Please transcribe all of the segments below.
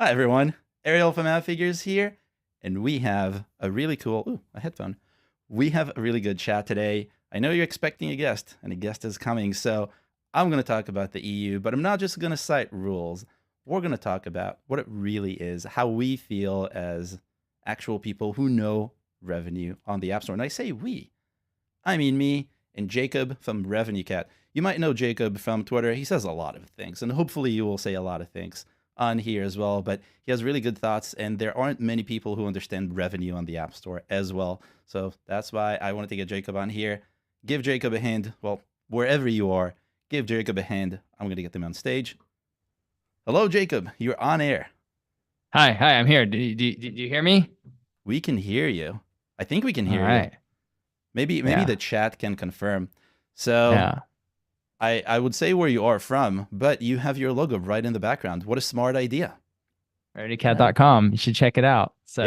Hi everyone, Ariel from Appfigures here, and we have a really cool, a headphone. We have a really good chat today. I know you're expecting a guest, and a guest is coming, so I'm going to talk about the EU, but I'm not just going to cite rules. We're going to talk about what it really is, how we feel as actual people who know revenue on the App Store. And I say we, I mean me and Jacob from RevenueCat. You might know Jacob from Twitter. He says a lot of things, and hopefully you will say a lot of things on here as well, but he has really good thoughts, and there aren't many people who understand revenue on the App Store as well. So that's why I wanted to get Jacob on here. Give Jacob a hand. Well, wherever you are, give Jacob a hand. I'm going to get them on stage. Hello, Jacob. You're on air. Hi, I'm here. Did you hear me? We can hear you. I think we can hear All right. you. Maybe Yeah. the chat can confirm. So Yeah. I would say where you are from, but you have your logo right in the background. What a smart idea. RevenueCat.com. You should check it out. So,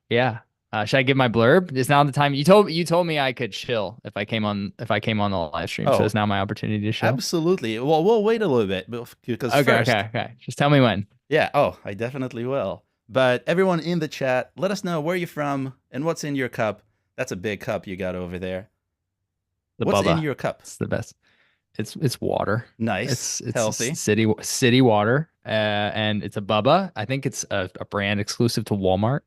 Yeah. should I give my blurb? Is now the time? You told me I could chill if I came on the live stream. So it's now my opportunity to chill. Absolutely. Well, we'll wait a little bit because okay. Just tell me when. Yeah. Oh, I definitely will. But everyone in the chat, let us know where you're from and what's in your cup. That's a big cup you got over there. What's in your cup? It's the best. It's water. Nice. It's healthy. City water. And it's a Bubba. I think it's a brand exclusive to Walmart.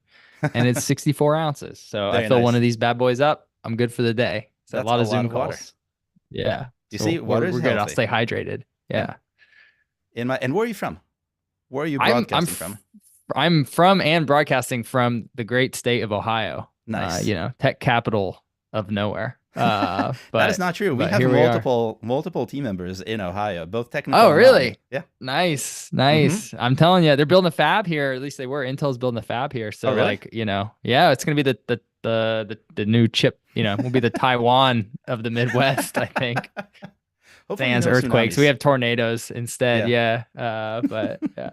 And it's 64 ounces. So I fill one of these bad boys up. I'm good for the day. So that's a lot of Zoom water. calls. Yeah. You see, water is we're good. I'll stay hydrated. Yeah. And where are you from? Where are you broadcasting from? I'm from and broadcasting from the great state of Ohio. Nice. Tech capital of nowhere. But that is not true. We have multiple team members in Ohio, both technical. Oh, really? Yeah. Nice. I'm telling you, they're building a fab here. At least they were. Intel's building a fab here. So really? It's gonna be the new chip. We'll be the Taiwan of the Midwest, I think. Sans earthquakes. We have tornadoes instead. Yeah. But yeah.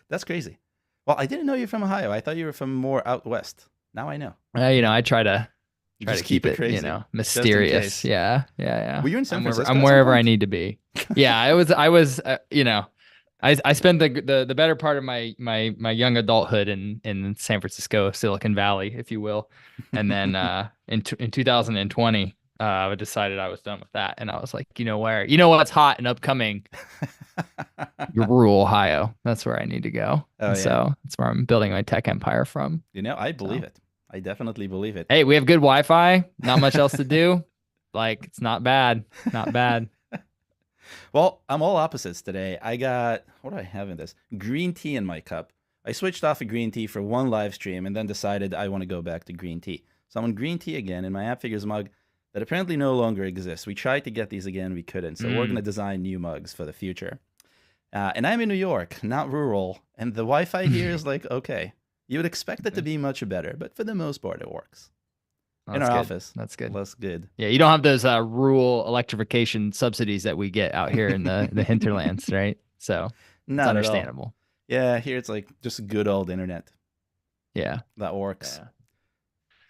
That's crazy. Well, I didn't know you're from Ohio. I thought you were from more out west. Now I know. I try to keep it crazy. Mysterious. Yeah. Were you in San Francisco? I'm wherever I need to be. Yeah, I was. I spent the better part of my young adulthood in San Francisco, Silicon Valley, if you will, and then in 2020, I decided I was done with that, and I was like, what's hot and upcoming? Rural Ohio. That's where I need to go. So that's where I'm building my tech empire from. I believe it. I definitely believe it. Hey, we have good Wi-Fi. Not much else to do. It's not bad. Not bad. Well, I'm all opposites today. I got, what do I have in this? Green tea in my cup. I switched off of green tea for one live stream and then decided I want to go back to green tea. So I'm on green tea again in my Appfigures mug that apparently no longer exists. We tried to get these again. We couldn't. So we're going to design new mugs for the future. And I'm in New York, not rural. And the Wi-Fi here is okay. You would expect it to be much better, but for the most part, it works. In our office. That's good. That's good. Yeah, you don't have those rural electrification subsidies that we get out here in the hinterlands, right? So it's understandable. Yeah, here it's just good old internet. Yeah. That works. Yeah.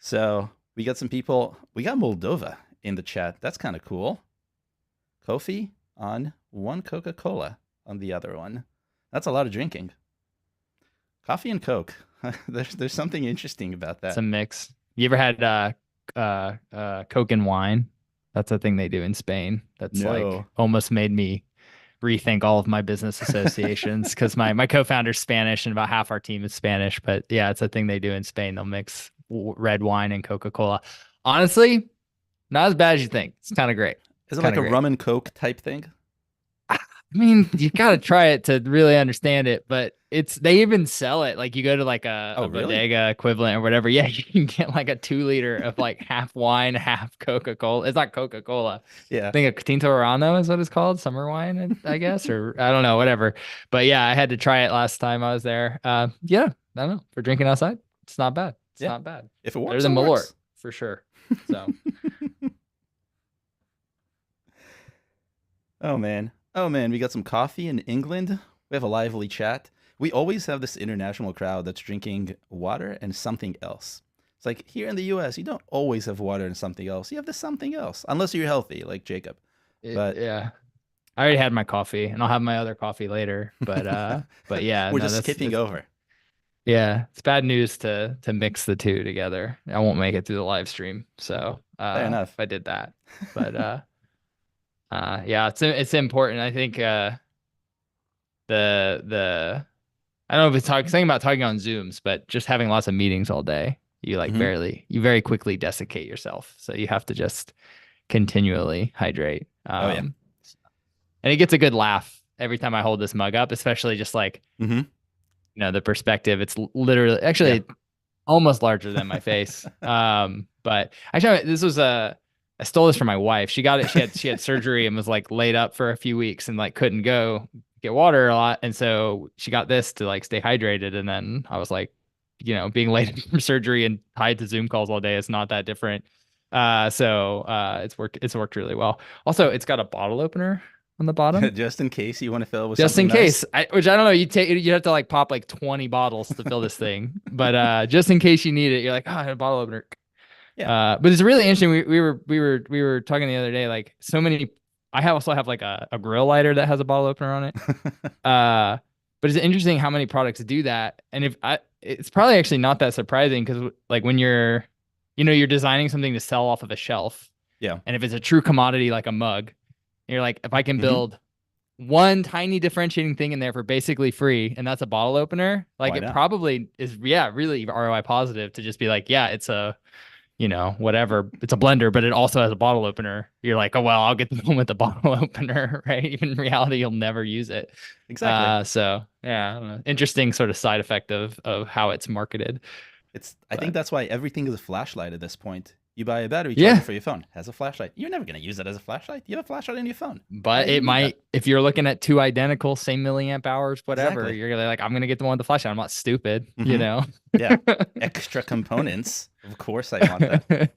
So we got some people. We got Moldova in the chat. That's kind of cool. Kofi on one, Coca-Cola on the other one. That's a lot of drinking. Coffee and Coke. There's something interesting about that. It's a mix. You ever had Coke and wine? That's a thing they do in Spain. That's almost made me rethink all of my business associations because my co-founder's Spanish and about half our team is Spanish. But yeah, it's a thing they do in Spain. They'll mix red wine and Coca-Cola. Honestly, not as bad as you think. It's kind of great. Is it like a rum and Coke type thing? I mean, you got to try it to really understand it, but they even sell it. You go to a bodega equivalent or whatever. Yeah, you can get a 2 liter of half wine, half Coca-Cola. It's not Coca-Cola. Yeah. I think a Tinto Verano is what it's called. Summer wine, I guess, or I don't know, whatever. But yeah, I had to try it last time I was there. Yeah, I don't know. For drinking outside, it's not bad. It's not bad. If it works, better than Malort, for sure. So. Oh, man, we got some coffee in England. We have a lively chat. We always have this international crowd that's drinking water and something else. It's here in the US, you don't always have water and something else. You have this something else, unless you're healthy, like Jacob. Yeah. I already had my coffee, and I'll have my other coffee later. But yeah, We're no, just skipping that's over. yeah, it's bad news to mix the two together. I won't make it through the live stream, so Fair enough. if I did that, but yeah, it's important. I think the I don't know if it's something about talking on Zooms, but just having lots of meetings all day, Hmm. you very quickly desiccate yourself. So you have to just continually hydrate. Oh yeah. And it gets a good laugh every time I hold this mug up, especially just like, Hmm. the perspective. It's literally Yeah. actually almost larger than my face. But actually this was I stole this from my wife. She got it. She had surgery and was like laid up for a few weeks and like couldn't go get water a lot. And so she got this to like stay hydrated. And then I was like, being late from surgery and tied to Zoom calls all day is not that different. It's worked really well. Also, it's got a bottle opener on the bottom. Just in case you want to fill it with Just something in nice. case, which I don't know, you have to like pop like 20 bottles to fill this thing, but just in case you need it, you're like, oh, I have a bottle opener. Yeah. But it's really interesting. We were talking the other day, like so many. Also have like a grill lighter that has a bottle opener on it. But it's interesting how many products do that, and it's probably actually not that surprising because like when you're designing something to sell off of a shelf, Yeah. and if it's a true commodity like a mug, you're like, if I can Hmm. build one tiny differentiating thing in there for basically free, and that's a bottle opener, like Why it not? probably is, yeah, really ROI positive to just be like, yeah, it's a, whatever, it's a blender, but it also has a bottle opener. You're like, oh, well, I'll get the one with the bottle opener, right? Even in reality, you'll never use it. Exactly. So yeah, I don't know. Interesting sort of side effect of how it's marketed. I think But that's why everything is a flashlight at this point. You buy a battery charger yeah, for your phone, has a flashlight. You're never gonna use it as a flashlight. You have a flashlight on your phone. Why but do you it need that? might, if you're looking at two identical, same milliamp hours, whatever, Exactly. you're gonna like, I'm gonna get the one with the flashlight. I'm not stupid, Hmm. Yeah. Extra components. Of course I want that.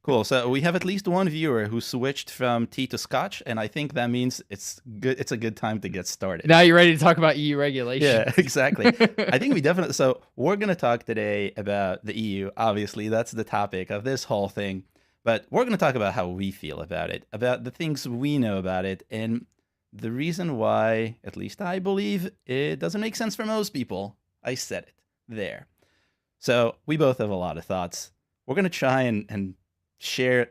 Cool. So we have at least one viewer who switched from tea to scotch, and I think that means it's good. It's a good time to get started. Now you're ready to talk about EU Yeah, regulations. exactly. I think we definitely. So we're gonna talk today about the EU. Obviously, that's the topic of this whole thing. But we're gonna talk about how we feel about it, about the things we know about it, and the reason why, at least I believe, it doesn't make sense for most people. I said it there. So we both have a lot of thoughts. We're gonna try and share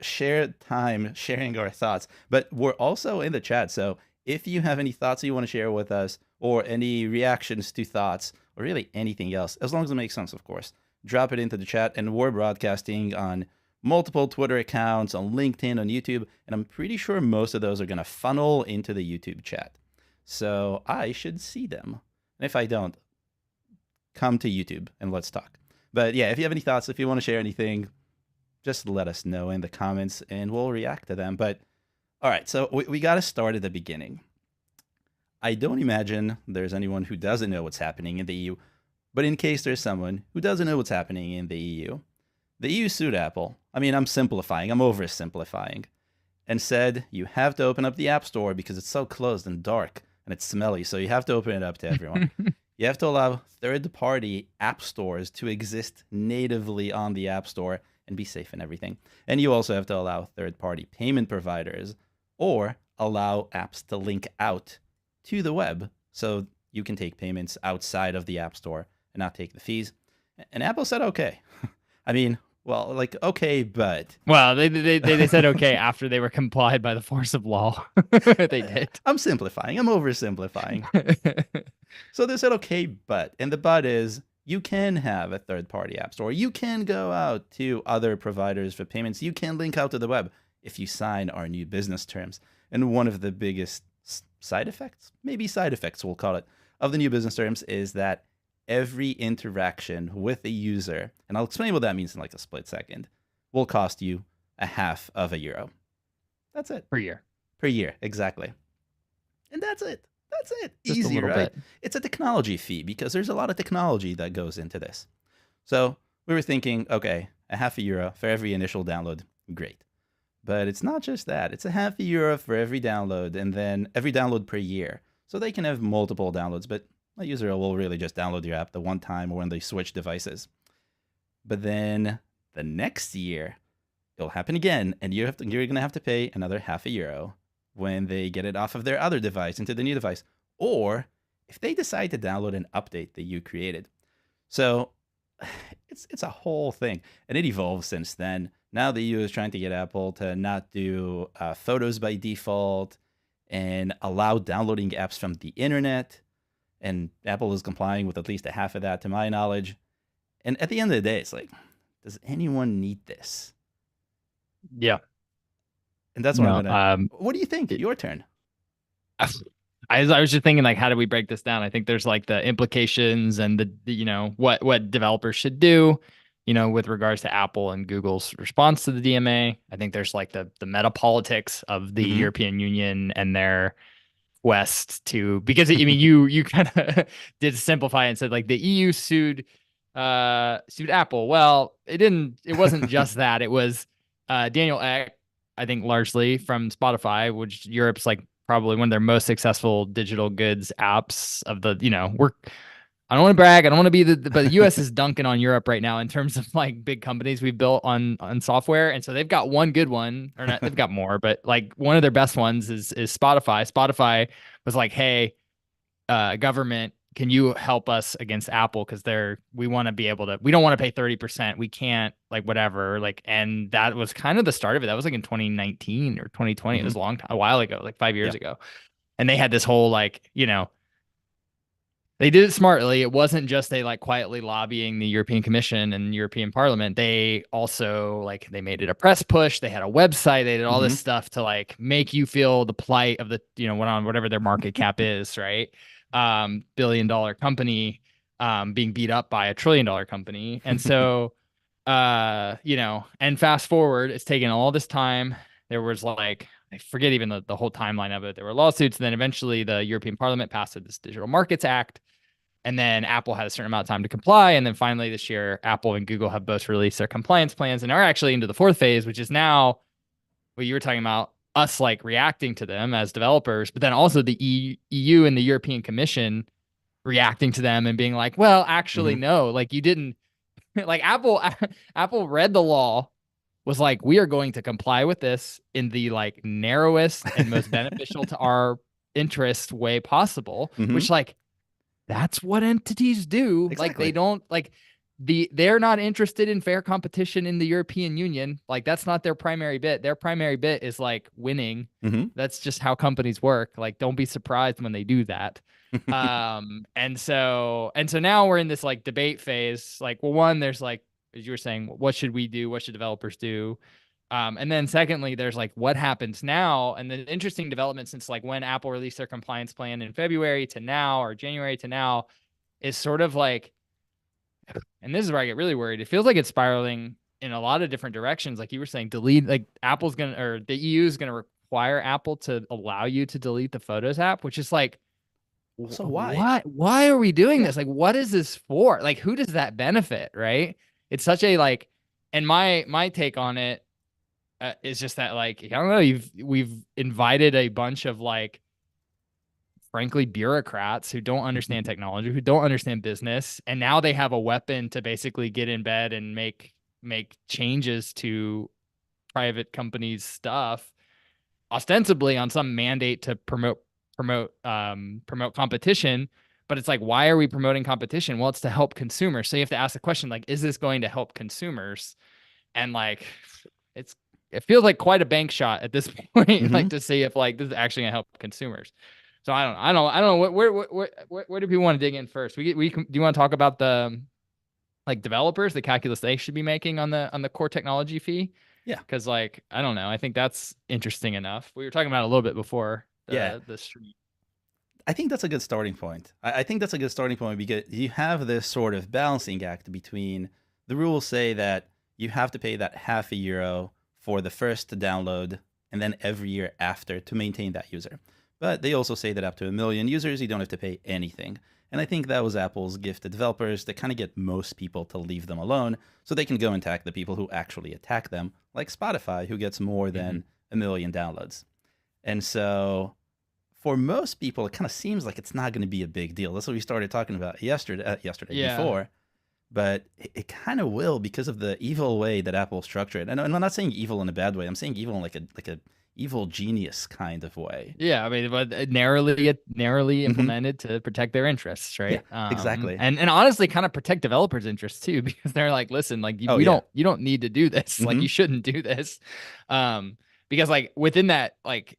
time sharing our thoughts, but we're also in the chat. So if you have any thoughts you want to share with us, or any reactions to thoughts, or really anything else, as long as it makes sense, of course, drop it into the chat. And we're broadcasting on multiple Twitter accounts, on LinkedIn, on YouTube, and I'm pretty sure most of those are gonna funnel into the YouTube chat. So I should see them. And if I don't, come to YouTube and let's talk. But yeah, if you have any thoughts, if you want to share anything, just let us know in the comments and we'll react to them. But all right, so we got to start at the beginning. I don't imagine there's anyone who doesn't know what's happening in the EU, but in case there's someone who doesn't know what's happening in the EU sued Apple. I mean, I'm simplifying, I'm oversimplifying, and said you have to open up the App Store because it's so closed and dark and it's smelly, so you have to open it up to everyone. You have to allow third-party app stores to exist natively on the App Store and be safe and everything. And you also have to allow third-party payment providers or allow apps to link out to the web so you can take payments outside of the App Store and not take the fees. And Apple said, okay. I mean, well, like, okay, but Well, they said okay after they were complied by the force of law. They did. I'm simplifying. I'm oversimplifying. So they said, okay, but, and the but is you can have a third party app store. You can go out to other providers for payments. You can link out to the web if you sign our new business terms. And one of the biggest side effects, maybe side effects we'll call it, of the new business terms is that every interaction with a user, and I'll explain what that means in like a split second, will cost you €0.50. That's it. Per year. Per year, exactly. And that's it. That's it. Just Easy, a little right? bit. It's a technology fee because there's a lot of technology that goes into this. So we were thinking, okay, €0.50 for every initial download. Great. But it's not just that. It's €0.50 for every download and then every download per year. So they can have multiple downloads, but a user will really just download your app the one time or when they switch devices. But then the next year, it'll happen again, and you're going to have to pay another €0.50 when they get it off of their other device into the new device, or if they decide to download an update that you created. So it's a whole thing, and it evolved since then. Now the EU is trying to get Apple to not do photos by default and allow downloading apps from the internet. And Apple is complying with at least a half of that, to my knowledge. And at the end of the day, it's like, does anyone need this? Yeah. And that's what I'm gonna. What do you think? Your turn. I was just thinking, like, how do we break this down? I think there's like the implications and the what developers should do, with regards to Apple and Google's response to the DMA. I think there's like the meta politics of the European Union and their quest to, because I mean, you kind of did simplify and said like the EU sued Apple. Well, it wasn't just that. It was Daniel Ek, I think, largely from Spotify, which Europe's like probably one of their most successful digital goods apps of the, I don't want to brag. I don't want to be but the US is dunking on Europe right now in terms of like big companies we've built on software. And so they've got one good one, or not, they've got more, but like one of their best ones is Spotify. Spotify was like, hey, government, can you help us against Apple? Because we want to be able to, we don't want to pay 30%. We can't, like, whatever. Like, and that was kind of the start of it. That was like in 2019 or 2020. It was a while ago, like 5 years ago. And they had this whole, like, they did it smartly. It wasn't just they like quietly lobbying the European Commission and European Parliament. They also, like, they made it a press push. They had a website. They did all this stuff to like make you feel the plight of the, whatever their market cap is, right? $1 billion company being beat up by $1 trillion company. And so, and fast forward, it's taken all this time. There was like, I forget even the whole timeline of it. There were lawsuits. And then eventually the European Parliament passed this Digital Markets Act. And then Apple had a certain amount of time to comply. And then finally this year, Apple and Google have both released their compliance plans and are actually into the fourth phase, which is now what you were talking about, us like reacting to them as developers, but then also the EU and the European Commission reacting to them and being like, well, actually, no, like you didn't, like Apple read the law, was like, we are going to comply with this in the like narrowest and most beneficial to our interest way possible, which like, that's what entities do. Exactly. Like they don't like they're not interested in fair competition in the European Union. Like that's not their primary bit. Their primary bit is like winning. That's just how companies work. Like, don't be surprised when they do that. And so now we're in this like debate phase. Like, well, one, there's like, as you were saying, what should we do? What should developers do? And then secondly, there's like, what happens now? And the interesting development since like when Apple released their compliance plan in February to now, or January to now, is sort of like, and this is where I get really worried. It feels like it's spiraling in a lot of different directions. Like you were saying, delete, like Apple's going to, or the EU is going to require Apple to allow you to delete the Photos app, which is like, so why? Why are we doing this? Like, what is this for? Like, who does that benefit? Right. It's such a like, and my take on it is just that, like, I don't know, we've invited a bunch of like, frankly, bureaucrats who don't understand technology, who don't understand business, and now they have a weapon to basically get in bed and make changes to private companies' stuff, ostensibly on some mandate to promote competition. But it's like, why are we promoting competition? Well, it's to help consumers. So you have to ask the question, like, is this going to help consumers? And like, it feels like quite a bank shot at this point, like to see if like this is actually gonna help consumers. So I don't know. Where do people want to dig in first? Do you want to talk about the like developers, the calculus they should be making on the core technology fee? Yeah. Because like, I don't know. I think that's interesting enough. We were talking about it a little bit before the stream. I think that's a good starting point. I think that's a good starting point because you have this sort of balancing act between the rules say that you have to pay that €0.50 for the first to download and then every year after to maintain that user. But they also say that up to 1 million users, you don't have to pay anything. And I think that was Apple's gift to developers to kind of get most people to leave them alone so they can go and attack the people who actually attack them, like Spotify, who gets more than 1 million downloads. And so for most people, it kind of seems like it's not going to be a big deal. That's what we started talking about yesterday before. But it kind of will because of the evil way that Apple structured it. And I'm not saying evil in a bad way. I'm saying evil in like a evil genius kind of way. Yeah, I mean, but narrowly Hmm. implemented to protect their interests, Yeah, right? exactly. And honestly, kind of protect developers' interests too, because they're like, listen, like Oh we yeah. don't, you don't need to do this, like Hmm. you shouldn't do this, because like within that, like,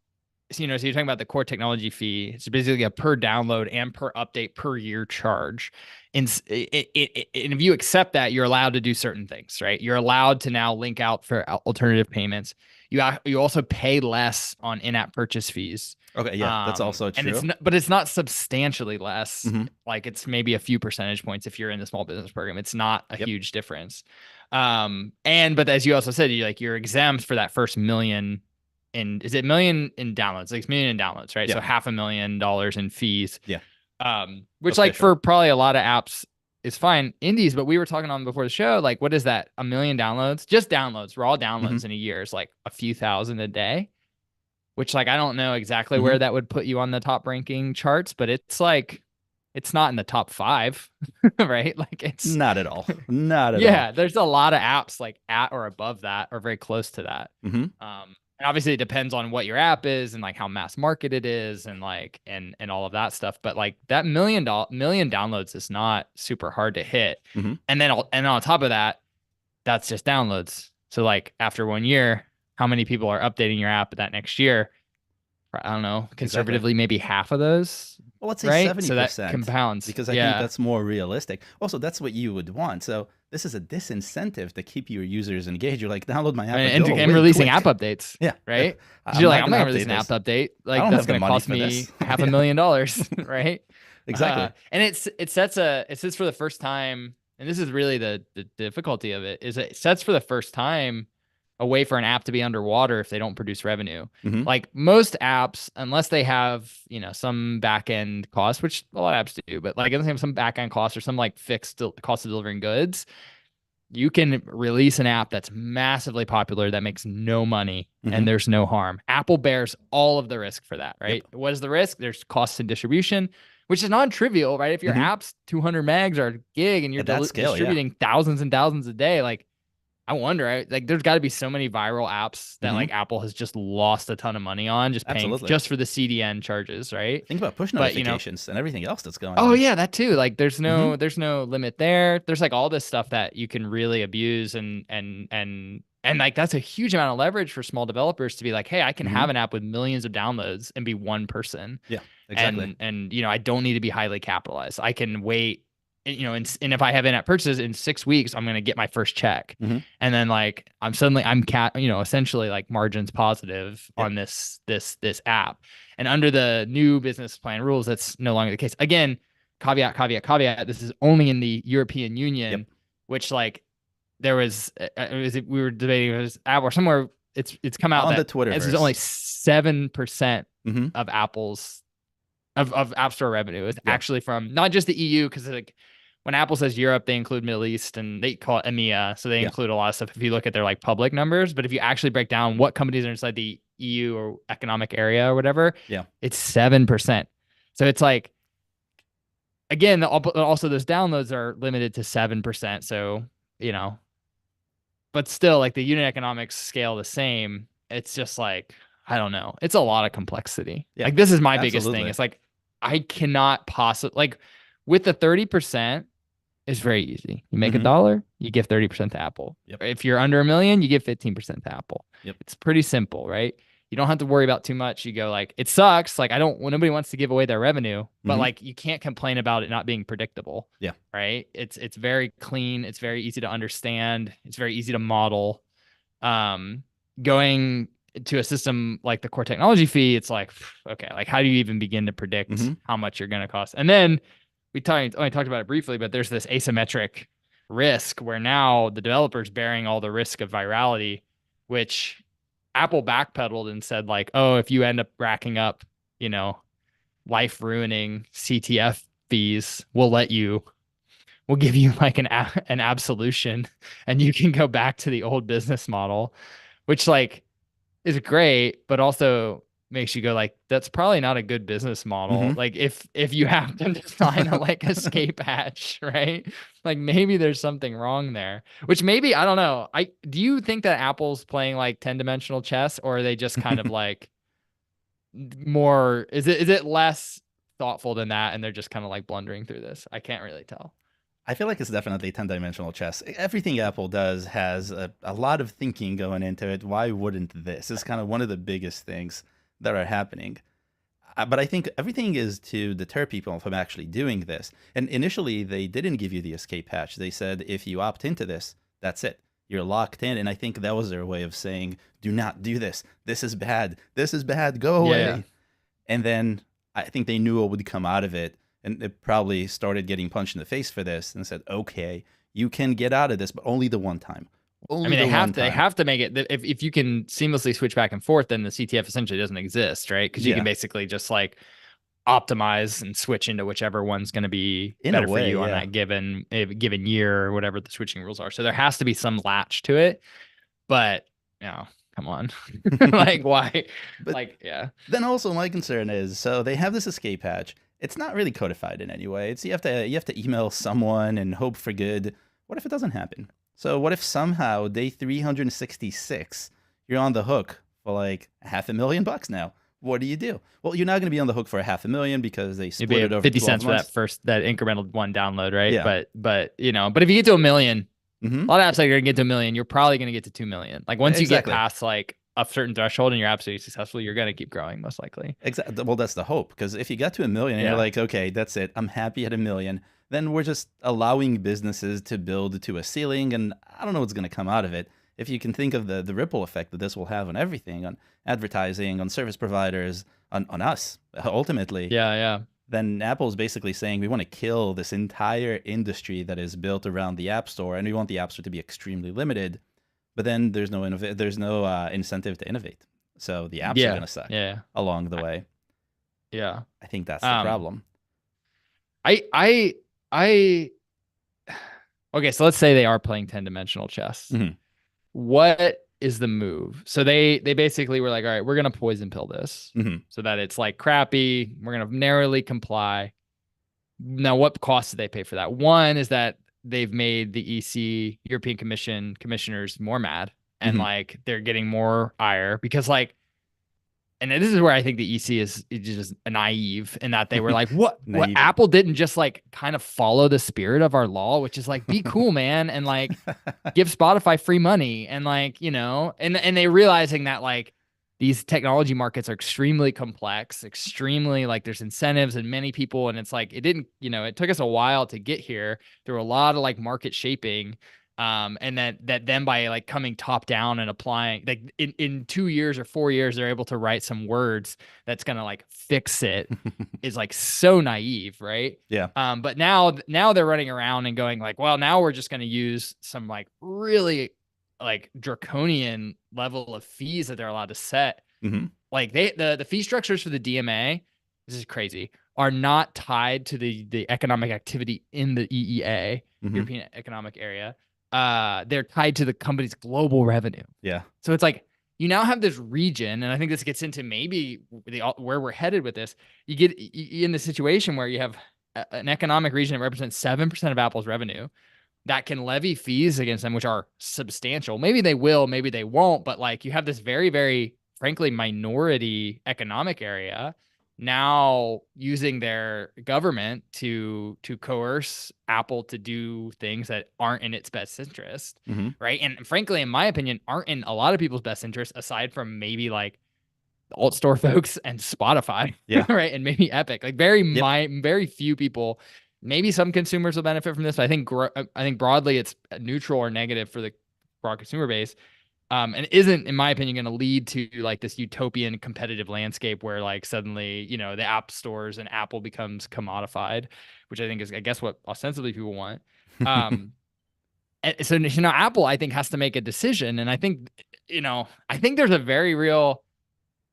so, so you're talking about the core technology fee. It's basically a per download and per update per year charge. And if you accept that, you're allowed to do certain things, right? You're allowed to now link out for alternative payments. You also pay less on in-app purchase fees. Okay, yeah, that's also And true. but it's not substantially less. Hmm. Like it's maybe a few percentage points if you're in the small business program. It's not a Yep. huge difference. But as you also said, you're exempt for that first million. And is it million in downloads? Like it's million in downloads, right? Yeah. So $500,000 in fees. Yeah. Which like Official. for probably a lot of apps is fine. Indies, but we were talking on before the show, like what is that? 1 million downloads? Just downloads, raw Hmm. downloads in a year is like a few thousand a day. Which like I don't know exactly Hmm. where that would put you on the top ranking charts, but it's like it's not in the top 5, right? Like it's Not at all. Not at all. yeah, there's a lot of apps like at or above that or very close to that. Hmm. And obviously it depends on what your app is and like how mass market it is and like and all of that stuff. But like that million downloads is not super hard to hit. Hmm. And then on top of that, that's just downloads. So like after 1 year, how many people are updating your app that next year? I don't know, conservatively, maybe half of those, Well, let's say right? So that 70%, compounds. because I think Yeah. that's more realistic. Also, that's what you would want. So this is a disincentive to keep your users engaged. You're like, download my app And, go and away releasing quick. app updates. Yeah. Right. Because I'm you're not like, I'm not gonna going to release an app this. update. I Like don't that's have the going to money cost for me this. half a Yeah, million dollars. Right. exactly. And it sets for the first time. And this is really the difficulty of it is it sets for the first time a way for an app to be underwater if they don't produce revenue. Hmm. Like most apps, unless they have, some back end cost, which a lot of apps do, but like unless they have some back end cost or some like fixed cost of delivering goods, you can release an app that's massively popular that makes no money Hmm. and there's no harm. Apple bears all of the risk for that, right? Yep. What is the risk? There's costs in distribution, which is non-trivial, right? If your Hmm. app's 200 megs or a gig and you're At that scale, yeah. distributing thousands and thousands a day, like I wonder, like, there's got to be so many viral apps that Hmm. like Apple has just lost a ton of money on just paying Absolutely. just for the CDN charges, right? Think about push But notifications and everything else that's going oh on. yeah, that too. Like, there's Hmm. no limit there. There's like all this stuff that you can really abuse and like that's a huge amount of leverage for small developers to be like, hey, I can Hmm. have an app with millions of downloads and be one person, Yeah, exactly. and I don't need to be highly capitalized. I can wait and if I have in-app purchases in 6 weeks, I'm going to get my first check. Hmm. And then like essentially like margins positive Yep. on this app. And under the new business plan rules, that's no longer the case. Again, caveat. This is only in the European Union, Yep. which like there was, we were debating it was Apple or somewhere. It's come out On that the Twitterverse. this is only 7% Hmm. of Apple's of App Store revenue is Yeah. actually from not just the EU, because like when Apple says Europe, they include Middle East and they call it EMEA. So they Yeah. include a lot of stuff if you look at their like public numbers. But if you actually break down what companies are inside the EU or economic area or whatever, Yeah. it's 7%. So it's like, again, also those downloads are limited to 7%. So, but still like the unit economics scale the same. It's just like, I don't know. It's a lot of complexity. Yeah. Like this is my biggest thing. Absolutely. It's like, I cannot possibly like with the 30%, it's very easy. You make Mhm. $1, you give 30% to Apple. Yep. If you're under $1 million, you give 15% to Apple. Yep. It's pretty simple, right? You don't have to worry about too much. You go like, it sucks. Like nobody wants to give away their revenue, but Mhm. like you can't complain about it not being predictable. Yeah. Right. It's very clean. It's very easy to understand. It's very easy to model. Going to a system like the core technology fee, it's like, okay, like how do you even begin to predict Mhm. how much you're going to cost? And then we only talked about it briefly, but there's this asymmetric risk where now the developer's bearing all the risk of virality, which Apple backpedaled and said like, oh, if you end up racking up, life ruining CTF fees, we'll give you like an absolution and you can go back to the old business model, which like is great, but also makes you go like, that's probably not a good business model. Hmm. Like if you have to design a like escape hatch, right? Like maybe there's something wrong there. Which maybe, I don't know. Do you think that Apple's playing like 10-dimensional chess, or are they just kind of like more, is it less thoughtful than that and they're just kind of like blundering through this? I can't really tell. I feel like it's definitely 10-dimensional chess. Everything Apple does has a lot of thinking going into it. Why wouldn't this? It's kind of one of the biggest things that are happening. But I think everything is to deter people from actually doing this. And initially, they didn't give you the escape hatch. They said, if you opt into this, that's it. You're locked in. And I think that was their way of saying, do not do this. This is bad. This is bad. Go away. Yeah. And then I think they knew what would come out of it. And it probably started getting punched in the face for this and said, okay, you can get out of this, but only the one time. Only I mean, the one they time. have to make it if you can seamlessly switch back and forth, then the CTF essentially doesn't exist, right? Because you Yeah. can basically just like optimize and switch into whichever one's going to be In a better for way, you on yeah. that given year or whatever the switching rules are. So there has to be some latch to it, but come on, like why? But Like, yeah, then also my concern is, so they have this escape hatch. It's not really codified in any way. It's you have to email someone and hope for good. What if it doesn't happen? So what if somehow day 366 you're on the hook for like $500,000 now? What do you do? Well, you're not going to be on the hook for $500,000 because they it'd split be it over 50 12 cents for months. that incremental one download, right? Yeah. But if you get to 1 million, Mm-hmm. a lot of apps that are going to get to 1 million, you're probably going to get to 2 million. Like once you get Exactly. past like a certain threshold and you're absolutely successful, you're going to keep growing most likely. Exactly. Well, that's the hope, because if you got to 1 million and Yeah. you're like, okay, that's it, I'm happy at 1 million, then we're just allowing businesses to build to a ceiling, and I don't know what's going to come out of it. If you can think of the ripple effect that this will have on everything, on advertising, on service providers, on us, ultimately, Yeah. then Apple's basically saying we want to kill this entire industry that is built around the App Store, and we want the App Store to be extremely limited. But then there's no incentive to innovate, so the apps are going to suck along the way. Yeah. I think that's the problem. I okay, so let's say they are playing 10-dimensional chess. Mm-hmm. What is the move? So they basically were like, all right, we're gonna poison pill this so that it's like crappy. We're gonna narrowly comply. Now, what cost do they pay for that? One is that they've made the EC European Commission commissioners more mad, and like they're getting more ire because like. And this is where I think the EC is just naive in that they were like, what Apple didn't just like kind of follow the spirit of our law, which is like, be cool, man. And like give Spotify free money. And like, and they realizing that like these technology markets are extremely complex, extremely like there's incentives and many people. And it's like, it didn't, it took us a while to get here through a lot of like market shaping. And that then by like coming top down and applying like in 2 years or 4 years, they're able to write some words that's going to like fix it is like so naive. Right. Yeah. But now they're running around and going like, well, now we're just going to use some like really like draconian level of fees that they're allowed to set. Like the fee structures for the DMA, this is crazy, are not tied to the economic activity in the EEA, European Economic Area. They're tied to the company's global revenue. Yeah. So it's like you now have this region, and I think this gets into maybe where we're headed with this. You get in the situation where you have an economic region that represents 7% of Apple's revenue that can levy fees against them, which are substantial. Maybe they will, maybe they won't, but like you have this very, very frankly minority economic area now using their government to coerce Apple to do things that aren't in its best interest, right? And frankly, in my opinion, aren't in a lot of people's best interest, aside from maybe like alt store folks and Spotify, right? And maybe Epic. Like very few people. Maybe some consumers will benefit from this, but I think broadly it's neutral or negative for the broad consumer base. And isn't, in my opinion, going to lead to like this utopian competitive landscape where like suddenly, the app stores and Apple becomes commodified, which I think is, I guess, what ostensibly people want. And so, Apple, I think, has to make a decision. And I think, I think there's a very real,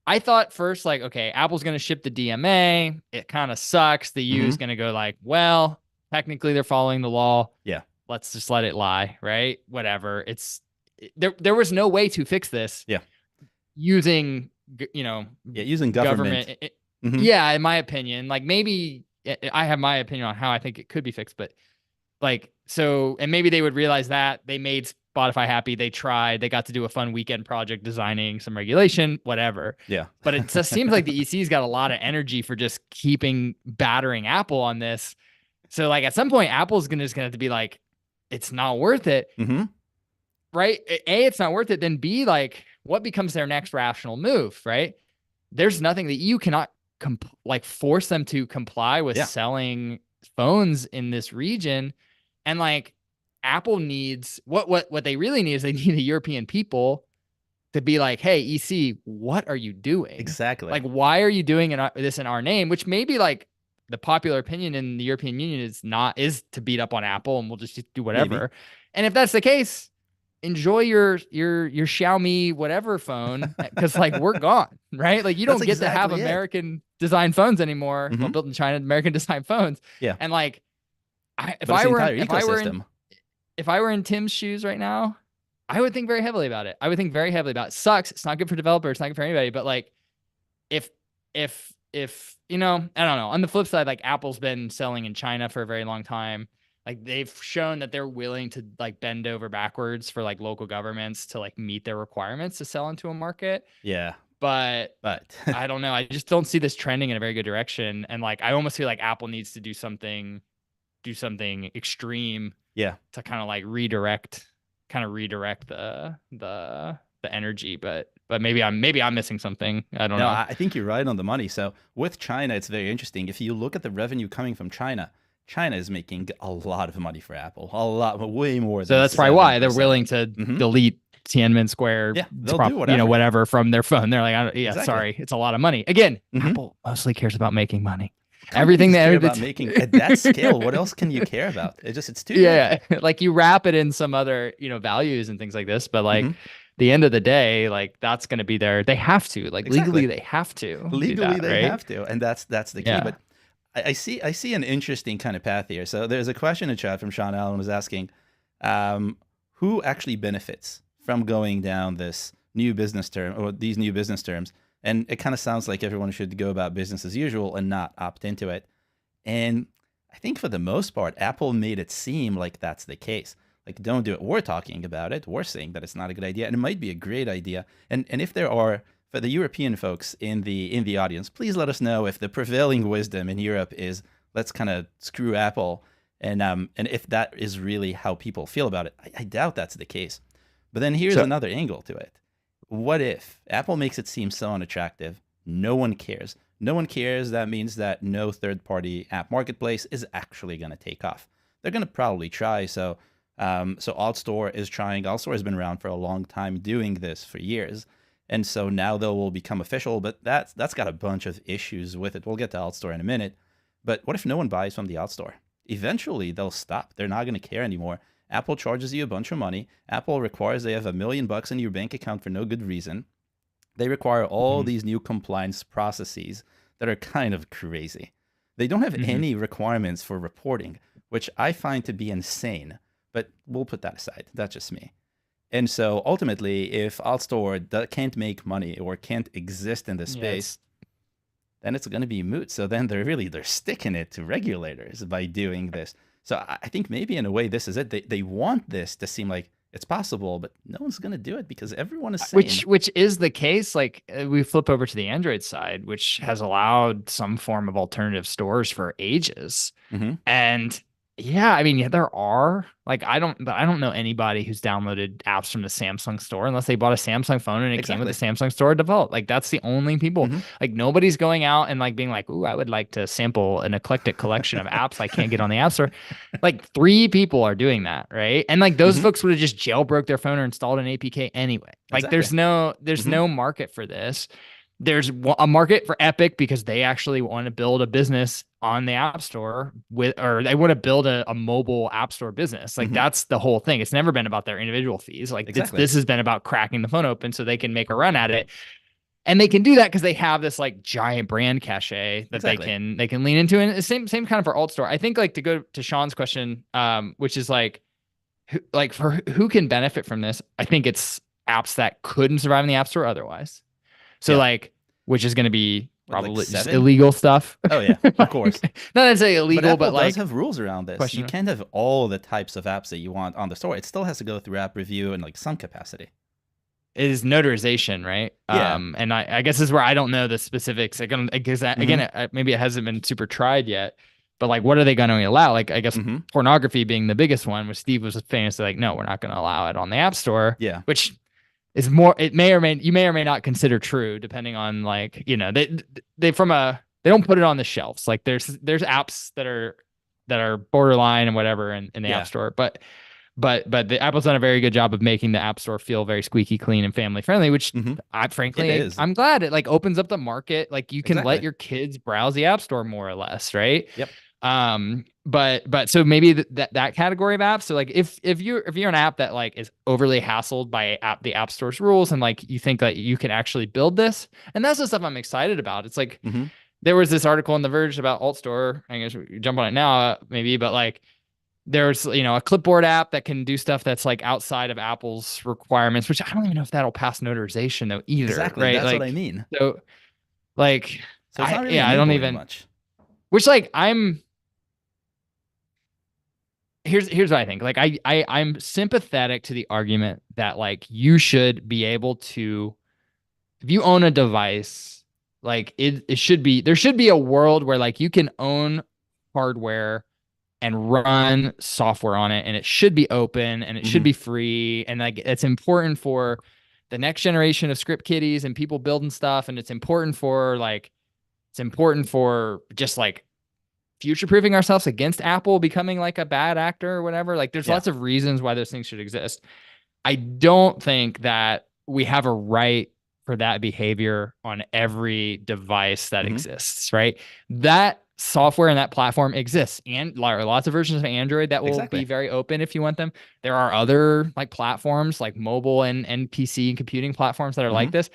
I thought first, like, okay, Apple's going to ship the DMA. It kind of sucks. The U is going to go like, well, technically they're following the law. Yeah. Let's just let it lie, right? Whatever. There was no way to fix this. Yeah. Using Yeah, using government. government. Mhm. Yeah, in my opinion, like maybe I have my opinion on how I think it could be fixed, but like, so, and maybe they would realize that they made Spotify happy. They tried, they got to do a fun weekend project designing some regulation, whatever. Yeah. But it just seems like the EC's got a lot of energy for just keeping battering Apple on this. So like at some point, Apple's just gonna have to be like, it's not worth it. Mm-hmm. Right? A, it's not worth it. Then B, like, what becomes their next rational move, right? There's nothing that you cannot like force them to comply with selling phones in this region. And like Apple needs what they really need is they need the European people to be like, hey, EC, what are you doing? Exactly. Like, why are you doing this in our name? Which maybe like the popular opinion in the European Union is to beat up on Apple and we'll just do whatever. Maybe. And if that's the case, enjoy your Xiaomi whatever phone because like we're gone, right? Like you don't get to have American designed phones anymore. Mm-hmm. Well, built in China, American designed phones. Yeah. And like if I were in Tim's shoes right now, I would think very heavily about it. It sucks. It's not good for developers. It's not good for anybody. But like if I don't know. On the flip side, like Apple's been selling in China for a very long time. Like they've shown that they're willing to like bend over backwards for like local governments to like meet their requirements to sell into a market. Yeah. But I don't know. I just don't see this trending in a very good direction. And like, I almost feel like Apple needs to do something extreme. Yeah. To kind of like redirect the energy. But maybe I'm missing something. I don't know. I think you're right on the money. So with China, it's very interesting. If you look at the revenue coming from China is making a lot of money for Apple, way more. So that's probably why they're willing to delete Tiananmen Square, they'll do whatever. Whatever from their phone. They're like, exactly. Sorry, it's a lot of money. Again, Apple mostly cares about making money. Everything that about making at that scale, what else can you care about? It's too yeah. Like you wrap it in some other values and things like this, but like. The end of the day, like that's going to be they have to, like legally they have to. Legally they have to, and that's the key. Yeah. But I see an interesting kind of path here. So there's a question in chat from Sean Allen was asking, who actually benefits from going down this new business term or these new business terms? And it kind of sounds like everyone should go about business as usual and not opt into it. And I think for the most part, Apple made it seem like that's the case. Like, don't do it. We're talking about it. We're saying that it's not a good idea, and it might be a great idea. And if there are, for the European folks in the audience, please let us know if the prevailing wisdom in Europe is let's kind of screw Apple, and if that is really how people feel about it. I doubt that's the case. But then here's another angle to it. What if Apple makes it seem so unattractive? No one cares. No one cares. That means that no third-party app marketplace is actually going to take off. They're going to probably try. So AltStore is trying. AltStore has been around for a long time doing this for years. And so now they will become official, but that's got a bunch of issues with it. We'll get to AltStore in a minute. But what if no one buys from the AltStore? Eventually, they'll stop. They're not going to care anymore. Apple charges you a bunch of money. Apple requires they have $1 million in your bank account for no good reason. They require all these new compliance processes that are kind of crazy. They don't have any requirements for reporting, which I find to be insane. But we'll put that aside. That's just me. And so ultimately, if AltStore can't make money or can't exist in this space, then it's going to be moot. So then they're sticking it to regulators by doing this. So I think maybe in a way this is it. They want this to seem like it's possible, but no one's going to do it because everyone is saying. Which is the case. Like we flip over to the Android side, which has allowed some form of alternative stores for ages. And yeah, I mean, there are like I don't know anybody who's downloaded apps from the Samsung store unless they bought a Samsung phone and it came with a Samsung store developed. Like that's the only people. Like nobody's going out and like being like, "Ooh, I would like to sample an eclectic collection of apps I can't get on the App Store." Like 3 people are doing that, right? And like those folks would have just jailbroke their phone or installed an APK anyway. Like there's no market for this. There's a market for Epic because they actually want to build a business on the App Store or they want to build a mobile App Store business. Like that's the whole thing. It's never been about their individual fees. Like this has been about cracking the phone open so they can make a run at it. And they can do that because they have this like giant brand cachet that they can lean into. And the same kind of for AltStore. I think like to go to Sean's question, which is like for who can benefit from this? I think it's apps that couldn't survive in the App Store otherwise. So Yeah. like, which is going to be What, like probably just 7? illegal stuff. Oh yeah, of course. Not necessarily But illegal, Apple but like does have rules around this. question. You can't have all the types of apps that you want on the store. It still has to go through app review and like some capacity. Is notarization, right? Yeah. And I guess this is where I don't know the specifics. Again, maybe it hasn't been super tried yet, but like, what are they going to allow? Like, I guess pornography being the biggest one, which Steve was famously like, no, we're not going to allow it on the App Store. Yeah. Which is more, you may or may not consider true, depending on like, you know, they don't put it on the shelves. Like there's apps that are borderline and whatever in the App Store, but the Apple's done a very good job of making the App Store feel very squeaky clean and family friendly, which I'm glad it like opens up the market. Like you can let your kids browse the App Store more or less, right? Yep. But so maybe that category of apps. So like if you're an app that like is overly hassled by the App Store's rules and like you think that you can actually build this, and that's the stuff I'm excited about. It's like there was this article in The Verge about AltStore. I guess we jump on it now, maybe, but like there's, you know, a clipboard app that can do stuff that's like outside of Apple's requirements, which I don't even know if that'll pass notarization though either. Exactly. Right? That's like, what I mean. So like, so it's not really I don't even much. Which like here's what I think. Like I'm sympathetic to the argument that like you should be able to, if you own a device, like there should be a world where like you can own hardware and run software on it, and it should be open and it should be free, and like it's important for the next generation of script kiddies and people building stuff, and it's important for just like future-proofing ourselves against Apple becoming like a bad actor or whatever. Like there's lots of reasons why those things should exist. I don't think that we have a right for that behavior on every device that exists, right? That software and that platform exists, and lots of versions of Android that will be very open if you want them. There are other like platforms like mobile and PC and computing platforms that are like this.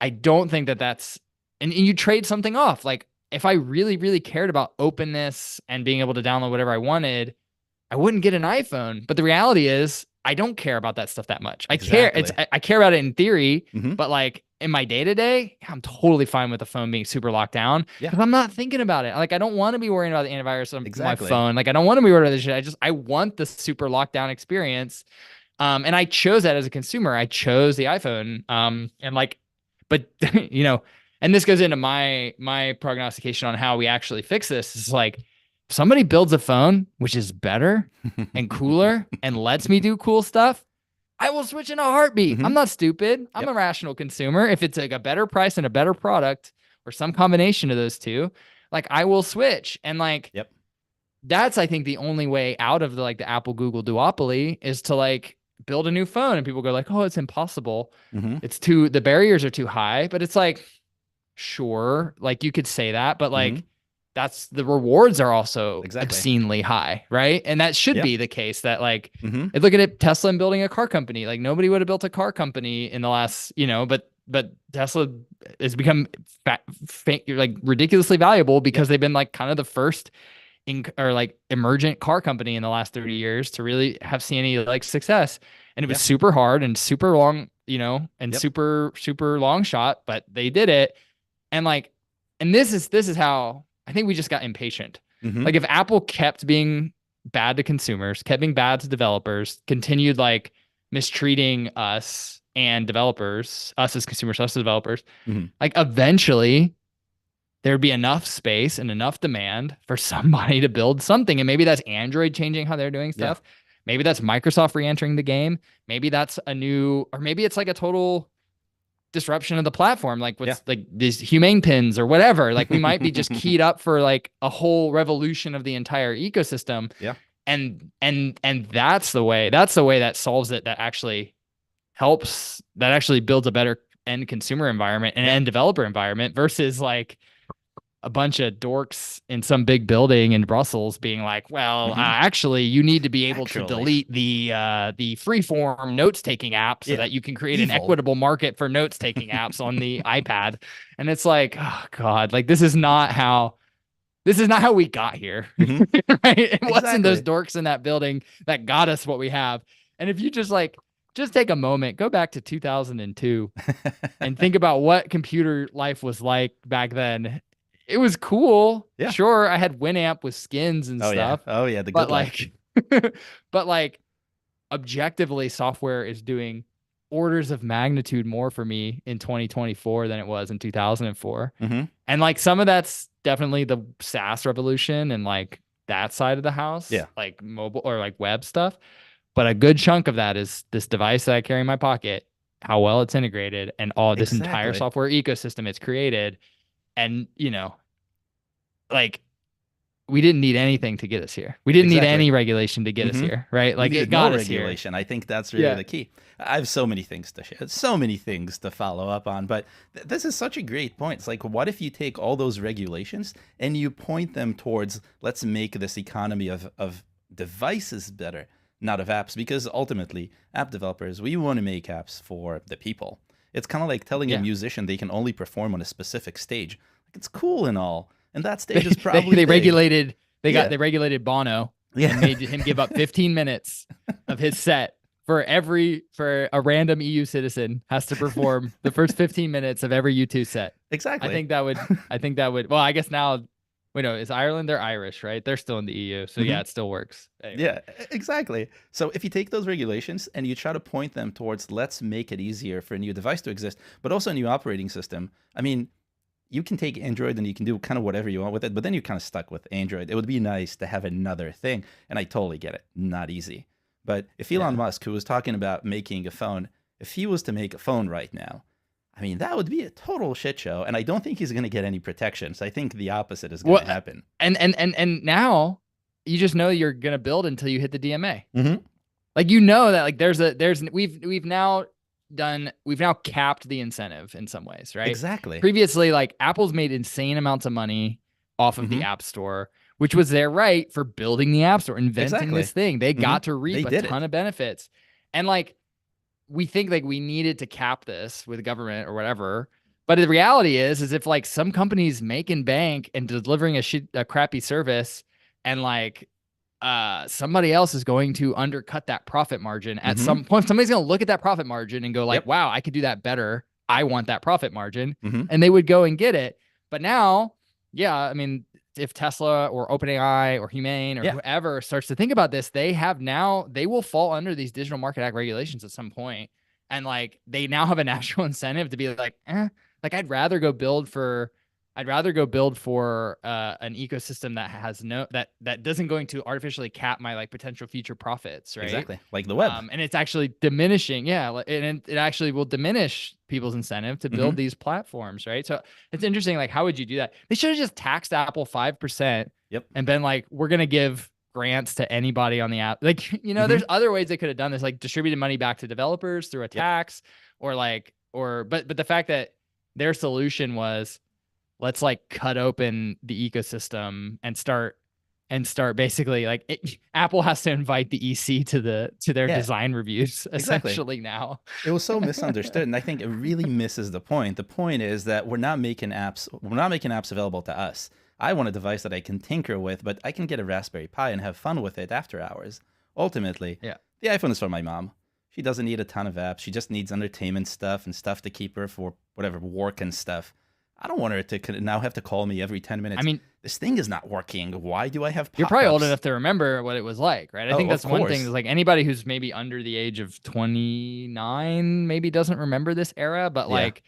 I don't think that that's, and you trade something off. Like if I really, really cared about openness and being able to download whatever I wanted, I wouldn't get an iPhone. But the reality is I don't care about that stuff that much. I care about it in theory, but like in my day-to-day, I'm totally fine with the phone being super locked down because I'm not thinking about it. Like I don't want to be worrying about the antivirus on my phone. Like I don't want to be worried about this shit. I want the super lockdown experience. And I chose that as a consumer. I chose the iPhone. And like, but you know, and this goes into my prognostication on how we actually fix this. Is like, if somebody builds a phone which is better and cooler and lets me do cool stuff, I will switch in a heartbeat. I'm not stupid. I'm a rational consumer. If it's like a better price and a better product or some combination of those two, like I will switch. And like, that's, I think, the only way out of the Apple Google duopoly is to like build a new phone. And people go like, oh, it's impossible. The barriers are too high. But it's like, sure, like you could say that, but like that's the rewards are also obscenely high, right? And that should be the case. That like looking at Tesla and building a car company, like nobody would have built a car company in the last, you know, but Tesla has become like ridiculously valuable because they've been like kind of the first emergent car company in the last 30 years to really have seen any like success. And it was super hard and super long, you know, and super long shot, but they did it. And like, and this is how I think we just got impatient. Like if Apple kept being bad to consumers, kept being bad to developers, continued like mistreating us and developers, us as consumers, us as developers, like eventually there'd be enough space and enough demand for somebody to build something. And maybe that's Android changing how they're doing stuff. Maybe that's Microsoft re-entering the game. Maybe that's or maybe it's like a total disruption of the platform, like with like these humane pins or whatever. Like we might be just keyed up for like a whole revolution of the entire ecosystem. And that's the way that solves it, that actually helps, that actually builds a better end consumer environment and end developer environment versus like a bunch of dorks in some big building in Brussels being like, well, actually, you need to be able to delete the freeform notes taking app so that you can create an equitable market for notes taking apps on the iPad. And it's like, oh God, like this is not how we got here. Right? It wasn't those dorks in that building that got us what we have. And if you just like, just take a moment, go back to 2002 and think about what computer life was like back then. It was cool. Yeah. Sure, I had Winamp with skins and Oh yeah. stuff, Oh yeah. The but good life. like, but like objectively, software is doing orders of magnitude more for me in 2024 than it was in 2004. Mm-hmm. And like some of that's definitely the SaaS revolution and like that side of the house, Yeah. like mobile or like web stuff. But a good chunk of that is this device that I carry in my pocket, how well it's integrated, and all this entire Exactly. software ecosystem it's created. And, like we didn't need anything to get us here. We didn't need Exactly. any regulation to get us Mm-hmm. here, right? We Like it needed no got us here. regulation. I think that's really the key. I have so many things to share, so many things to follow up on, but this is such a great point. It's like, what if you take all those regulations and you point them towards, let's make this economy of devices better, not of apps? Because ultimately, app developers, we want to make apps for the people. It's kind of like telling a musician they can only perform on a specific stage. Like, it's cool and all, and that stage is probably they big. regulated they regulated Bono and made him give up 15 minutes of his set for a random EU citizen has to perform the first 15 minutes of every U2 set. Exactly. I think that would well, I guess now is Ireland, they're Irish, right? They're still in the EU. So yeah, it still works. Anyway. Yeah, exactly. So if you take those regulations and you try to point them towards, let's make it easier for a new device to exist, but also a new operating system. I mean, you can take Android and you can do kind of whatever you want with it, but then you're kind of stuck with Android. It would be nice to have another thing. And I totally get it. Not easy. But if Elon Musk, who was talking about making a phone, if he was to make a phone right now, I mean, that would be a total shit show. And I don't think he's going to get any protections. I think the opposite is going to happen. And now you just know you're going to build until you hit the DMA. Mm-hmm. Like, that like we've now capped the incentive in some ways, right? Exactly. Previously, like Apple's made insane amounts of money off of the App Store, which was their right for building the App Store, inventing this thing. They got to reap a ton of benefits. And like, we think like we needed to cap this with government or whatever. But the reality is if like some companies making bank and delivering a crappy service, and like somebody else is going to undercut that profit margin at some point. Somebody's going to look at that profit margin and go like, wow, I could do that better. I want that profit margin. And they would go and get it. But now, I mean, if Tesla or OpenAI or Humane or whoever starts to think about this, they will fall under these Digital Market Act regulations at some point. And like, they now have a natural incentive to be like, like I'd rather go build for an ecosystem that has that doesn't going to artificially cap my like potential future profits, right? Exactly, like the web. And it's actually diminishing, and it actually will diminish people's incentive to build these platforms, right? So it's interesting, like how would you do that? They should have just taxed Apple 5%, and been like, we're gonna give grants to anybody on the app. Like, there's other ways they could have done this, like distributed money back to developers through a tax, but the fact that their solution was, let's like cut open the ecosystem and start basically like Apple has to invite the EC to their design reviews essentially now. It was so misunderstood, and I think it really misses the point. The point is that we're not making apps available to us. I want a device that I can tinker with, but I can get a Raspberry Pi and have fun with it after hours. Ultimately, the iPhone is for my mom. She doesn't need a ton of apps. She just needs entertainment stuff and stuff to keep her for whatever work and stuff. I don't want her to now have to call me every 10 minutes. I mean, this thing is not working. Why do I have pop-ups? You're probably old enough to remember what it was like, right? I think that's one thing. Is like anybody who's maybe under the age of 29 maybe doesn't remember this era, but like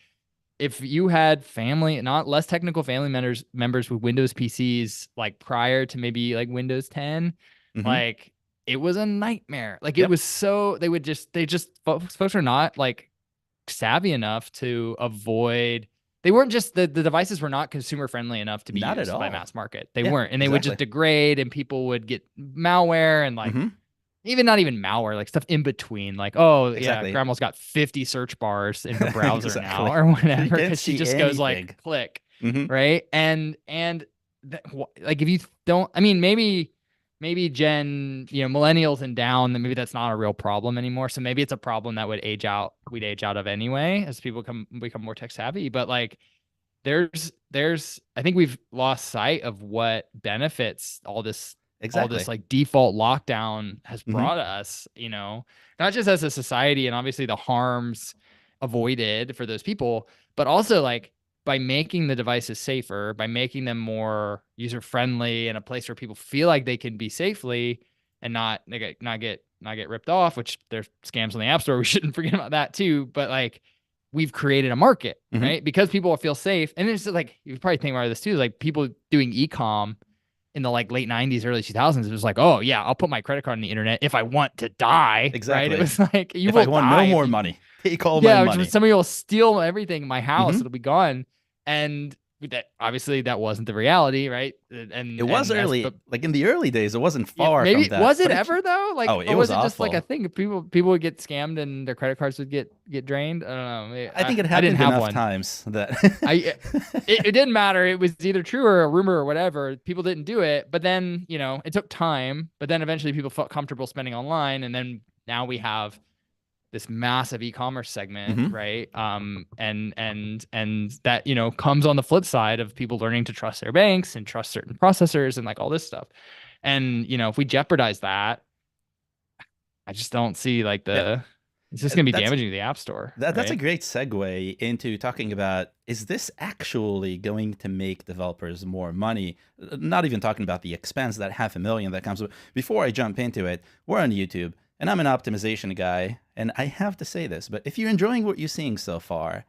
if you had not less technical family members with Windows PCs, like prior to maybe like Windows 10, like it was a nightmare. Like it was folks are not like savvy enough to avoid. They weren't just the devices were not consumer friendly enough to be used by mass market. They weren't, and they would just degrade, and people would get malware and like not even malware, like stuff in between. Like, grandma's got 50 search bars in her browser now or whatever, because she just goes like click, right? And like if you don't, I mean, maybe Gen, millennials and down, then maybe that's not a real problem anymore. So maybe it's a problem that we'd age out of anyway as people become more tech savvy. But like there's I think we've lost sight of what benefits all this all Exactly. this like default lockdown has Mhm. brought us, not just as a society and obviously the harms avoided for those people, but also like by making the devices safer, by making them more user friendly and a place where people feel like they can be safely and not get ripped off, which there's scams on the App Store. We shouldn't forget about that too. But like we've created a market, Mhm. right? Because people feel safe. And it's like, you probably think about this too, like people doing e-com in the like late 90s, early 2000s, it was like, oh yeah, I'll put my credit card on the internet if I want to die, right? It Exactly. was like, you If will I want die no if more you, money, take all my yeah, money. somebody will steal everything in my house. Mhm. It'll be gone. And that obviously that wasn't the reality, right? It was But early, like in the early days, it wasn't yeah, far from maybe that. was it But ever though? Like, oh, it or was was it just like a awful. thing? People would get scammed and their credit cards would get drained. I don't know. I think it I didn't happened have enough one. times that It didn't matter. It was either true or a rumor or whatever. People didn't do it, but then it took time. But then eventually people felt comfortable spending online, and then now we have this massive e-commerce segment, Mhm. right? And that comes on the flip side of people learning to trust their banks and trust certain processors and like all this stuff. And if we jeopardize that, I just don't see like Yeah, it's just gonna be that's damaging to the App Store, that's a right? great segue into talking about, is this actually going to make developers more money? Not even talking about the expense, that $500,000 that comes with. Before I jump into it, we're on YouTube, and I'm an optimization guy, and I have to say this, but if you're enjoying what you're seeing so far,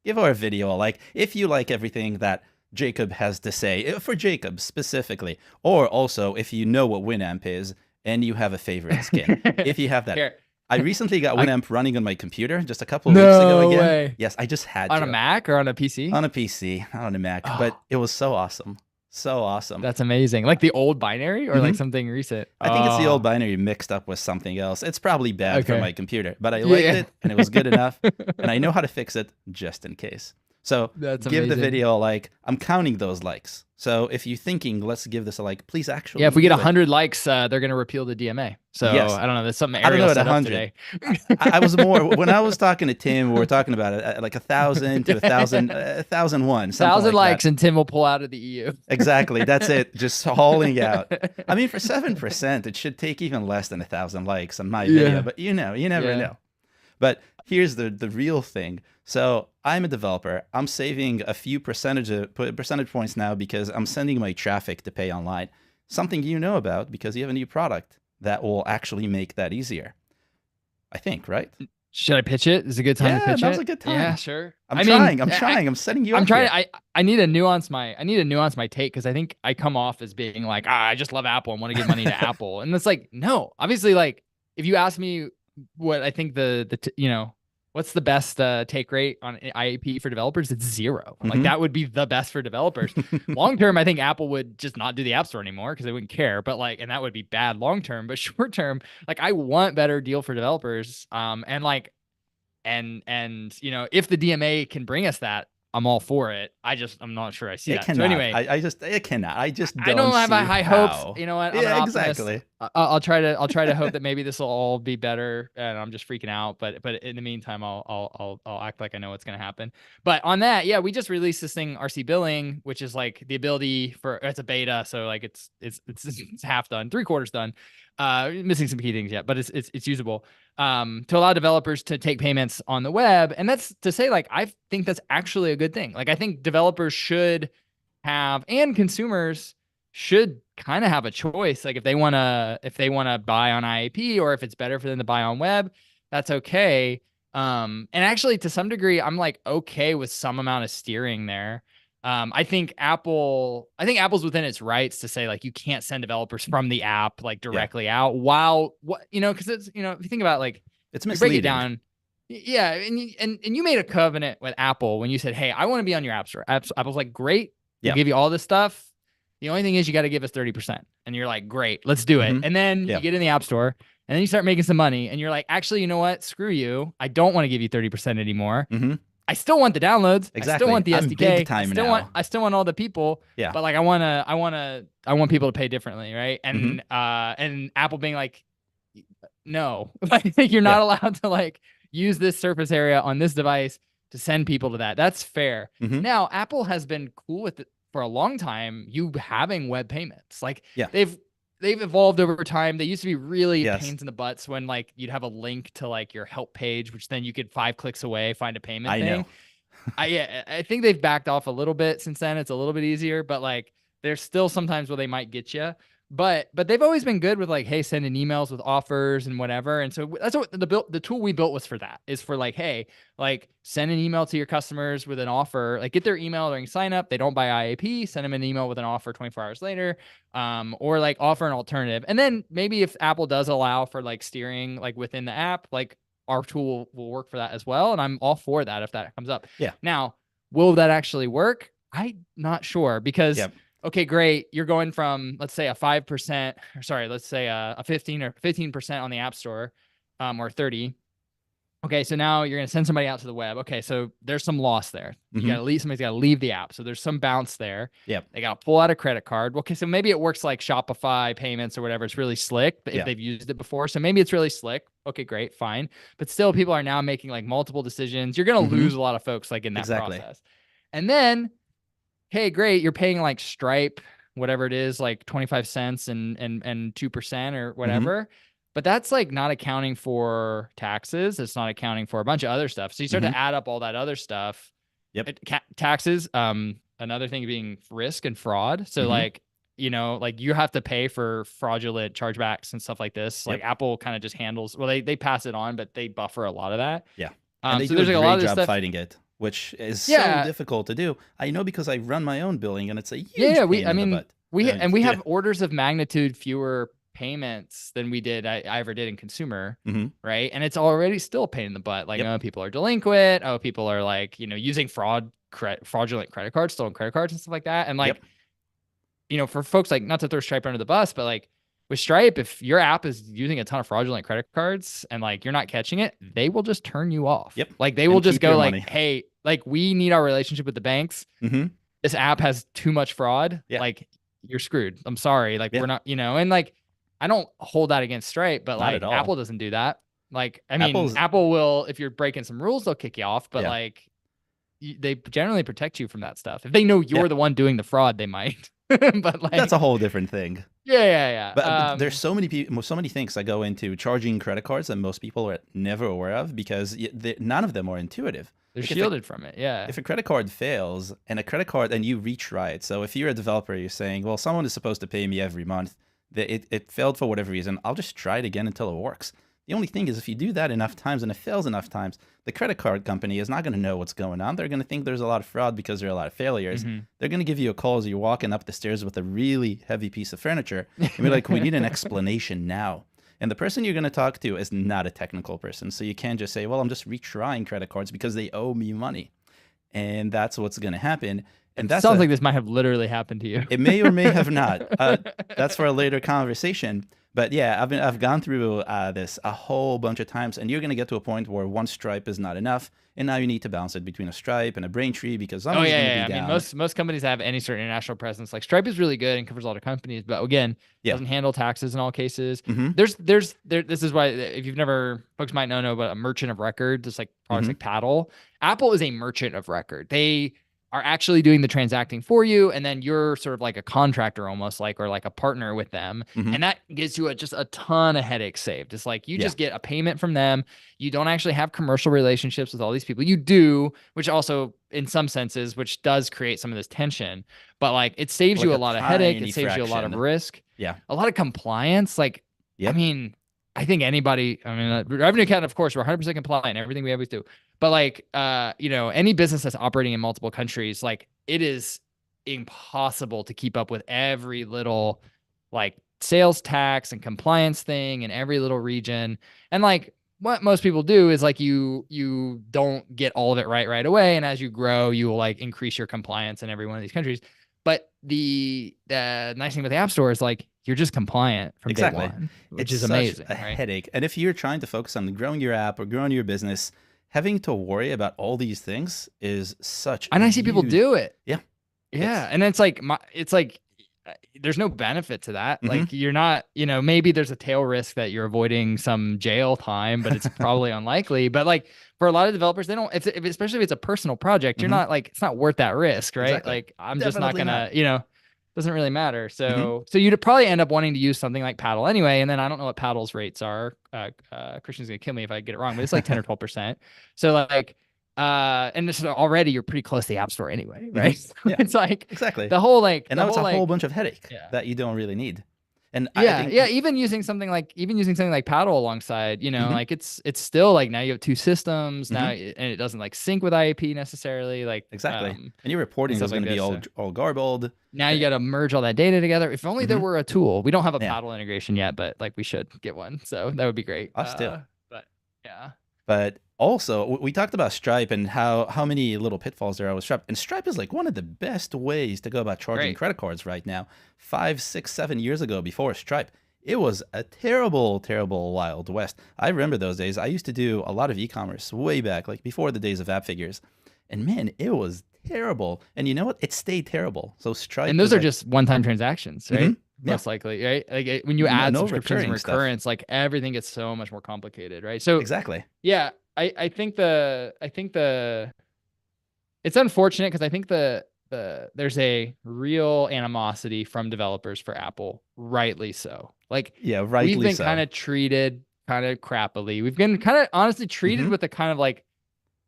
give our video a like. If you like everything that Jacob has to say, for Jacob specifically, or also if you know what Winamp is and you have a favorite skin. If you have that. Here, I recently got I Winamp running on my computer just a couple of weeks ago no again. way. Yes, I just had On a to. Mac or on a PC? On a PC, not on a Mac, but Oh, it was so awesome. So awesome. that's amazing. Like the old binary or like Mhm. something recent? I think it's the old Oh, binary mixed up with something else. It's probably bad for okay. my computer, but I liked Yeah. it and it was good enough, and I know how to fix it just in case. So That's give the amazing. video a like. I'm counting those likes. So if you're thinking, let's give this a like, please actually Yeah, if we get do it. 100 likes, they're gonna repeal the DMA. So Yes. I don't know. That's something I don't know Ariel at set up 100. today. I was more when I was talking to Tim. We were talking about it like 1,000 to 1,001, something 1,000 like likes that. and Tim will pull out of the EU. Exactly. That's it. Just hauling out. I mean, for 7%, it should take even less than 1,000 likes on my video. But you never Yeah. know. But here's the real thing. So I'm a developer. I'm saving a few percentage points now because I'm sending my traffic to pay online. Something you know about because you have a new product that will actually make that easier. I think, right? Should I pitch it? Is it a good time to Yeah, pitch now's it? a good time. Yeah, sure. I'm trying. I'm setting you up I'm trying. here. I need to nuance my take because I think I come off as being like, I just love Apple and want to give money to Apple, and it's like, no. Obviously, like if you ask me what I think what's the best take rate on IAP for developers, it's 0. Like Mhm. that would be the best for developers. Long term, I think Apple would just not do the App Store anymore because they wouldn't care. But like, and that would be bad long term. But short term, like I want better deal for developers. And like. And if the DMA can bring us that, I'm all for it. I'm not sure I see It that. cannot. So anyway, It cannot. I just I don't have see high how. hopes. You know what? I'm an Yeah, optimist. exactly. I'll try to hope that maybe this will all be better. And I'm just freaking out. But in the meantime, I'll act like I know what's gonna happen. But on that, yeah, we just released this thing, RC billing, which is like the ability for it's a beta, so like it's half done, 3/4 done. Missing some key things yet, but it's usable. To allow developers to take payments on the web. And that's to say, like, I think that's actually a good thing. Like, I think developers should have, and consumers should kind of have a choice. Like if they want to buy on IAP or if it's better for them to buy on web, that's okay. And actually to some degree, I'm like, okay with some amount of steering there. I think Apple's within its rights to say like you can't send developers from the app like directly out while because it's if you think about like It's you break it misleading. down. Yeah, and you made a covenant with Apple when you said, "Hey, I want to be on your App Store." Apple's like, "Great, we'll give you all this stuff. The only thing is you got to give us 30%." And you're like, "Great, let's do it." And then you get in the App Store, and then you start making some money, and you're like, "Actually, you know what? Screw you. I don't want to give you 30% anymore. I still want the downloads. Exactly. I still want the I'm SDK. big time I still want all the people. Yeah. But like, I want people to pay differently, right? And and Apple being like, no, like you're not allowed to like use this surface area on this device to send people to that. That's fair. Now, Apple has been cool with it for a long time. You having web payments, like they've evolved over time. They used to be really Yes, pains in the butts when like you'd have a link to like your help page, which then you could 5 clicks away find a payment I know. thing. I think they've backed off a little bit since then. It's a little bit easier, but like there's still sometimes where they might get you. But they've always been good with like, hey, sending emails with offers and whatever. And so that's what the tool we built was for that, is for like, hey, like send an email to your customers with an offer, like get their email during sign up. They don't buy IAP, send them an email with an offer 24 hours later, or like offer an alternative. And then maybe if Apple does allow for like steering like within the app, like our tool will work for that as well. And I'm all for that if that comes up. Yeah. Now, will that actually work? I'm not sure, because Yep. okay, great. You're going from, let's say a 5%, or sorry, let's say a 15 or 15% on the App Store, or 30. Okay, so now you're going to send somebody out to the web. Okay, so there's some loss there. You got to leave, somebody's got to leave the app. So there's some bounce there. Yep. They got to pull out a credit card. Okay, so maybe it works like Shopify payments or whatever. It's really slick if they've used it before. So maybe it's really slick. Okay, great, fine. But still, people are now making like multiple decisions. You're going to lose a lot of folks like in that process. And then, hey, great, you're paying like Stripe, whatever it is, like 25 cents and 2% or whatever. But that's like not accounting for taxes. It's not accounting for a bunch of other stuff. So you start to add up all that other stuff. Yep. Taxes. Another thing being risk and fraud. So like, you know, like you have to pay for fraudulent chargebacks and stuff like this. Like Apple kind of just handles, well, they pass it on, but they buffer a lot of that. Yeah. And they so do there's a like great a lot of job stuff fighting it, which is so difficult to do. I know because I run my own billing and it's a huge pain in the butt. We have orders of magnitude fewer payments than we did I ever did in consumer, right? And it's already still a pain in the butt. Like, oh, people are delinquent. Oh, people are like, you know, using fraudulent credit cards, stolen credit cards and stuff like that. And like, you know, for folks like, not to throw Stripe under the bus, but like with Stripe, if your app is using a ton of fraudulent credit cards and like you're not catching it, they will just turn you off. Like they will just go like, hey, like we need our relationship with the banks. This app has too much fraud. Like you're screwed. I'm sorry. Like we're not, you know, and like, I don't hold that against Stripe, but like Apple doesn't do that. Like, I mean, Apple will, if you're breaking some rules, they'll kick you off, but like they generally protect you from that stuff. If they know you're the one doing the fraud, they might. But like, that's a whole different thing. But there's so many people, so many things that go into charging credit cards that most people are never aware of because none of them are intuitive. They're shielded from it. Yeah. If a credit card fails and you retry it. So if you're a developer, you're saying, well, someone is supposed to pay me every month. It failed for whatever reason. I'll just try it again until it works. The only thing is if you do that enough times and it fails enough times, the credit card company is not going to know what's going on. They're going to think there's a lot of fraud because there are a lot of failures. They're going to give you a call as you're walking up the stairs with a really heavy piece of furniture and be like, we need an explanation now. And the person you're going to talk to is not a technical person. So you can't just say, well, I'm just retrying credit cards because they owe me money. And that's what's going to happen. And that sounds like this might have literally happened to you. It may or may have not. That's for a later conversation. But yeah, I've gone through this a whole bunch of times, and you're going to get to a point where one Stripe is not enough, and now you need to bounce it between a Stripe and a Braintree because someone's going to be down. I mean, most companies have any sort of international presence. Like Stripe is really good and covers a lot of companies, but again, doesn't handle taxes in all cases. This is why if you've never, folks might not know about a merchant of record, just like products like Paddle. Apple is a merchant of record. They are actually doing the transacting for you, and then you're sort of like a contractor almost, like, or like a partner with them. And that gives you just a ton of headaches saved. It's like you just get a payment from them. You don't actually have commercial relationships with all these people. You do, which also in some senses, which does create some of this tension, but like it saves you a lot of headache. It saves you a lot of risk. A lot of compliance. Like, I mean, I think anybody, RevenueCat, of course, we're 100% compliant, everything we always do. But like, you know, any business that's operating in multiple countries, like it is impossible to keep up with every little like sales tax and compliance thing in every little region. And like what most people do is like you don't get all of it right away. And as you grow, you will like increase your compliance in every one of these countries. But the nice thing about the App Store is like you're just compliant from day one, which is amazing. A headache. And if you're trying to focus on growing your app or growing your business, having to worry about all these things is such. And I see people do it. Yeah. And it's like there's no benefit to that. Like you're not, you know, maybe there's a tail risk that you're avoiding some jail time, but it's probably unlikely. But like for a lot of developers, they don't, especially if it's a personal project, you're not like, it's not worth that risk, right? Like I'm just not gonna, you know, Doesn't really matter. Hmm. So you'd probably end up wanting to use something like Paddle anyway. And then I don't know what Paddle's rates are. Christian's gonna kill me if I get it wrong, but it's like 10 or 12%. So like, and this is already you're pretty close to the App Store anyway, Hmm. right? Yeah, It's like exactly. the whole like And the now it's whole a whole like bunch of headache yeah. that you don't really need. And I Yeah, think, yeah. Even using something like Paddle alongside, mhm, like it's still like now you have two systems now, mhm, and it doesn't like sync with IAP necessarily, like exactly. And your and reporting stuff is going like to be this. all So all garbled. now you got to merge all that data together. If only there Hmm. were a tool. We don't have a Yeah, Paddle integration yet, but like we should get one. So that would be great. us too. But yeah, But also, we talked about Stripe and how many little pitfalls there are with Stripe. And Stripe is like one of the best ways to go about charging great. credit cards right now. 5, 6, 7 years ago, before Stripe, it was a terrible, terrible Wild West. I remember those days. I used to do a lot of e-commerce way back, like before the days of Appfigures. And man, it was terrible. And you know what? It stayed terrible. So Stripe And those is are like, just one-time transactions, hmm, right? yeah, Most likely, right? Like when you no, add no subscriptions and recurring stuff. recurrence, like everything gets so much more complicated, right? So Exactly. yeah, I think the it's unfortunate because I think there's a real animosity from developers for Apple, rightly so. Like Yeah, we've rightly been kind so. of treated kind of crappily. We've been kind of honestly treated Hmm. with a kind of like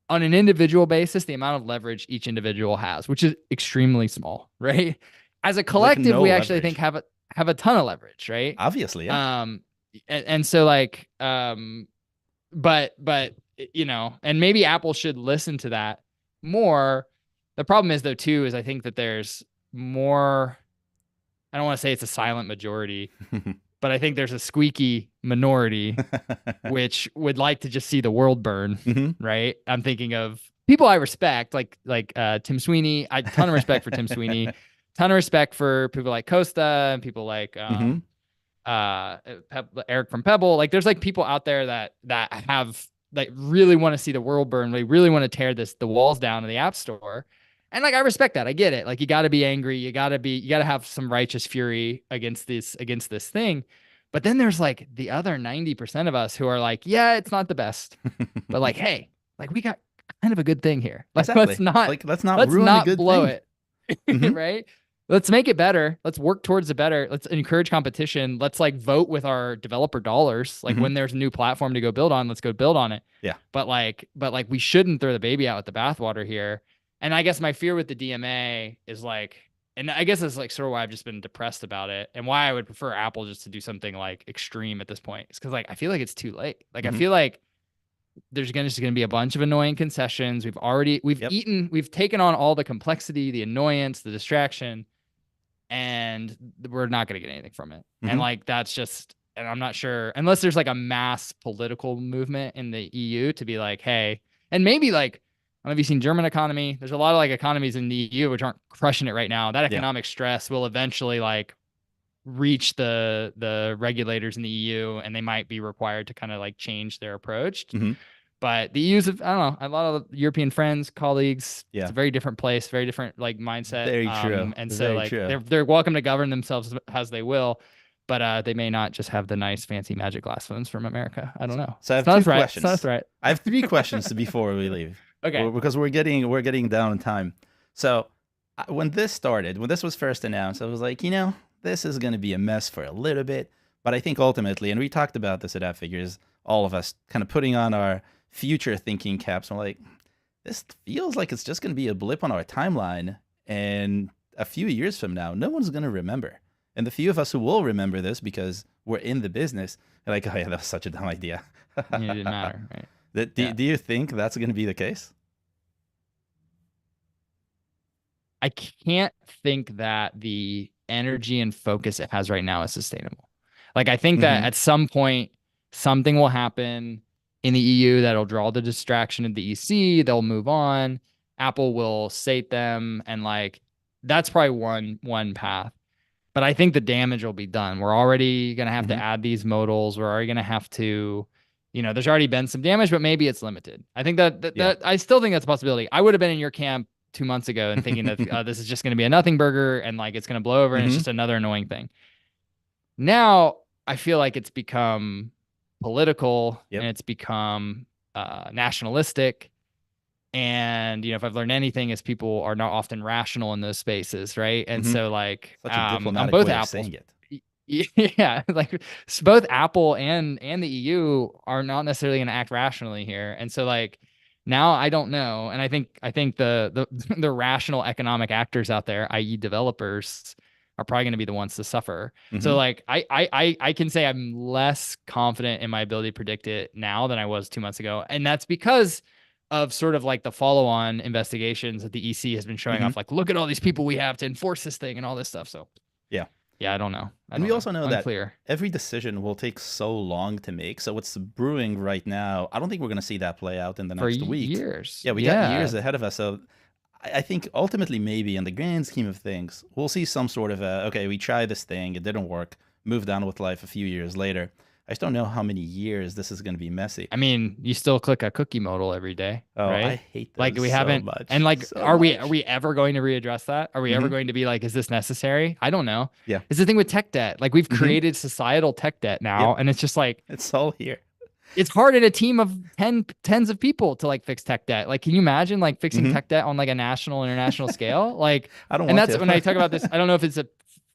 on an individual basis, the amount of leverage each individual has, which is extremely small, right? As a Like collective, no we actually think leverage. have a ton of leverage, right? Obviously, yeah. Um, and so like but and maybe Apple should listen to that more. The problem is though too is I think that there's more. I don't want to say it's a silent majority, but I think there's a squeaky minority which would like to just see the world burn. Hmm. Right? I'm thinking of people I respect, like Tim Sweeney. I ton of respect for Tim Sweeney. Ton of respect for people like Costa and people like Hmm. Eric from Pebble. Like there's like people out there that have like really want to see the world burn. They really want to tear the walls down in the App Store. And like I respect that. I get it. Like you got to be angry. You got to have some righteous fury against this thing. But then there's like the other 90% of us who are like, yeah, it's not the best. But like, hey, like we got kind of a good thing here. Like Exactly. Like, let's not let's ruin a not good blow thing. it. Hmm. Right? Let's make it better. Let's work towards the better. Let's encourage competition. Let's like vote with our developer dollars. Like Hmm. when there's a new platform to go build on, let's go build on it. Yeah. But like we shouldn't throw the baby out with the bathwater here. And I guess my fear with the DMA is like, and I guess it's like sort of why I've just been depressed about it and why I would prefer Apple just to do something like extreme at this point. It's because like I feel like it's too late. Like I Hmm. feel like there's just gonna be a bunch of annoying concessions. Yep. We've taken on all the complexity, the annoyance, the distraction, and we're not going to get anything from it. And Hmm. like that's just, and I'm not sure unless there's like a mass political movement in the EU to be like, hey, and maybe like, I don't know if you've seen German economy. There's a lot of like economies in the EU which aren't crushing it right now. That Yeah. economic stress will eventually like reach the regulators in the EU, and they might be required to kind of like change their approach. Hmm. But the EU's, I don't know, a lot of European friends, colleagues, it's Yeah. a very different place, very different like mindset. Very true. And so Very like true. they're welcome to govern themselves as they will, but they may not just have the nice fancy magic glass phones from America. I don't know. So I It's have not two as right. It's not as questions. right. I have three questions before we leave, Okay. because we're getting down in time. So when this was first announced, I was like, this is going to be a mess for a little bit. But I think ultimately, and we talked about this at Appfigures, all of us kind of putting on our future thinking caps. I'm like, this feels like it's just going to be a blip on our timeline. And a few years from now, no one's going to remember. And the few of us who will remember this because we're in the business, are like, oh yeah, that was such a dumb idea. It didn't matter. Right. Do you think that's going to be the case? I can't think that the energy and focus it has right now is sustainable. Like I think that Hmm. at some point something will happen in the EU that'll draw the distraction of the EC. They'll move on. Apple will sate them, and like that's probably one path. But I think the damage will be done. We're already gonna have to Hmm. add these modals. We're already gonna have to, there's already been some damage, but maybe it's limited. I think Yeah. that I still think that's a possibility. I would have been in your camp 2 months ago and thinking that this is just going to be a nothing burger and like it's going to blow over and it's Hmm. just another annoying thing. Now I feel like it's become political Yep. and it's become nationalistic, And, if I've learned anything is people are not often rational in those spaces, right? And so like Such a on diplomatic both way of Apple's saying it. yeah, like both Apple and the EU are not necessarily going to act rationally here. And so like now I don't know. And I think the the rational economic actors out there, i.e. developers, are probably going to be the ones to suffer. So like I can say I'm less confident in my ability to predict it now than I was 2 months ago. And that's because of sort of like the follow-on investigations that the EC has been showing off, like, look at all these people we have to enforce this thing and all this stuff. So yeah, I don't know. And we also know Unclear. that every decision will take so long to make. So what's brewing right now, I don't think we're going to see that play out in the next week. Years. Yeah, we got years ahead of us. So I think ultimately, maybe in the grand scheme of things, we'll see some sort of okay, we tried this thing, it didn't work, moved on with life a few years later. I just don't know how many years this is going to be messy. I mean, you still click a cookie modal every day. Oh, right? I hate those like we so haven't much. and like so are much. we ever going to readdress that? Are we ever going to be like, is this necessary? I don't know. Yeah. It's the thing with tech debt. Like we've created societal tech debt now, and it's just like it's all here. It's hard in a team of tens of people to like fix tech debt. Like, can you imagine like fixing tech debt on like a national, international scale? Like, I don't and want that's to. when I talk about this. I don't know if it's a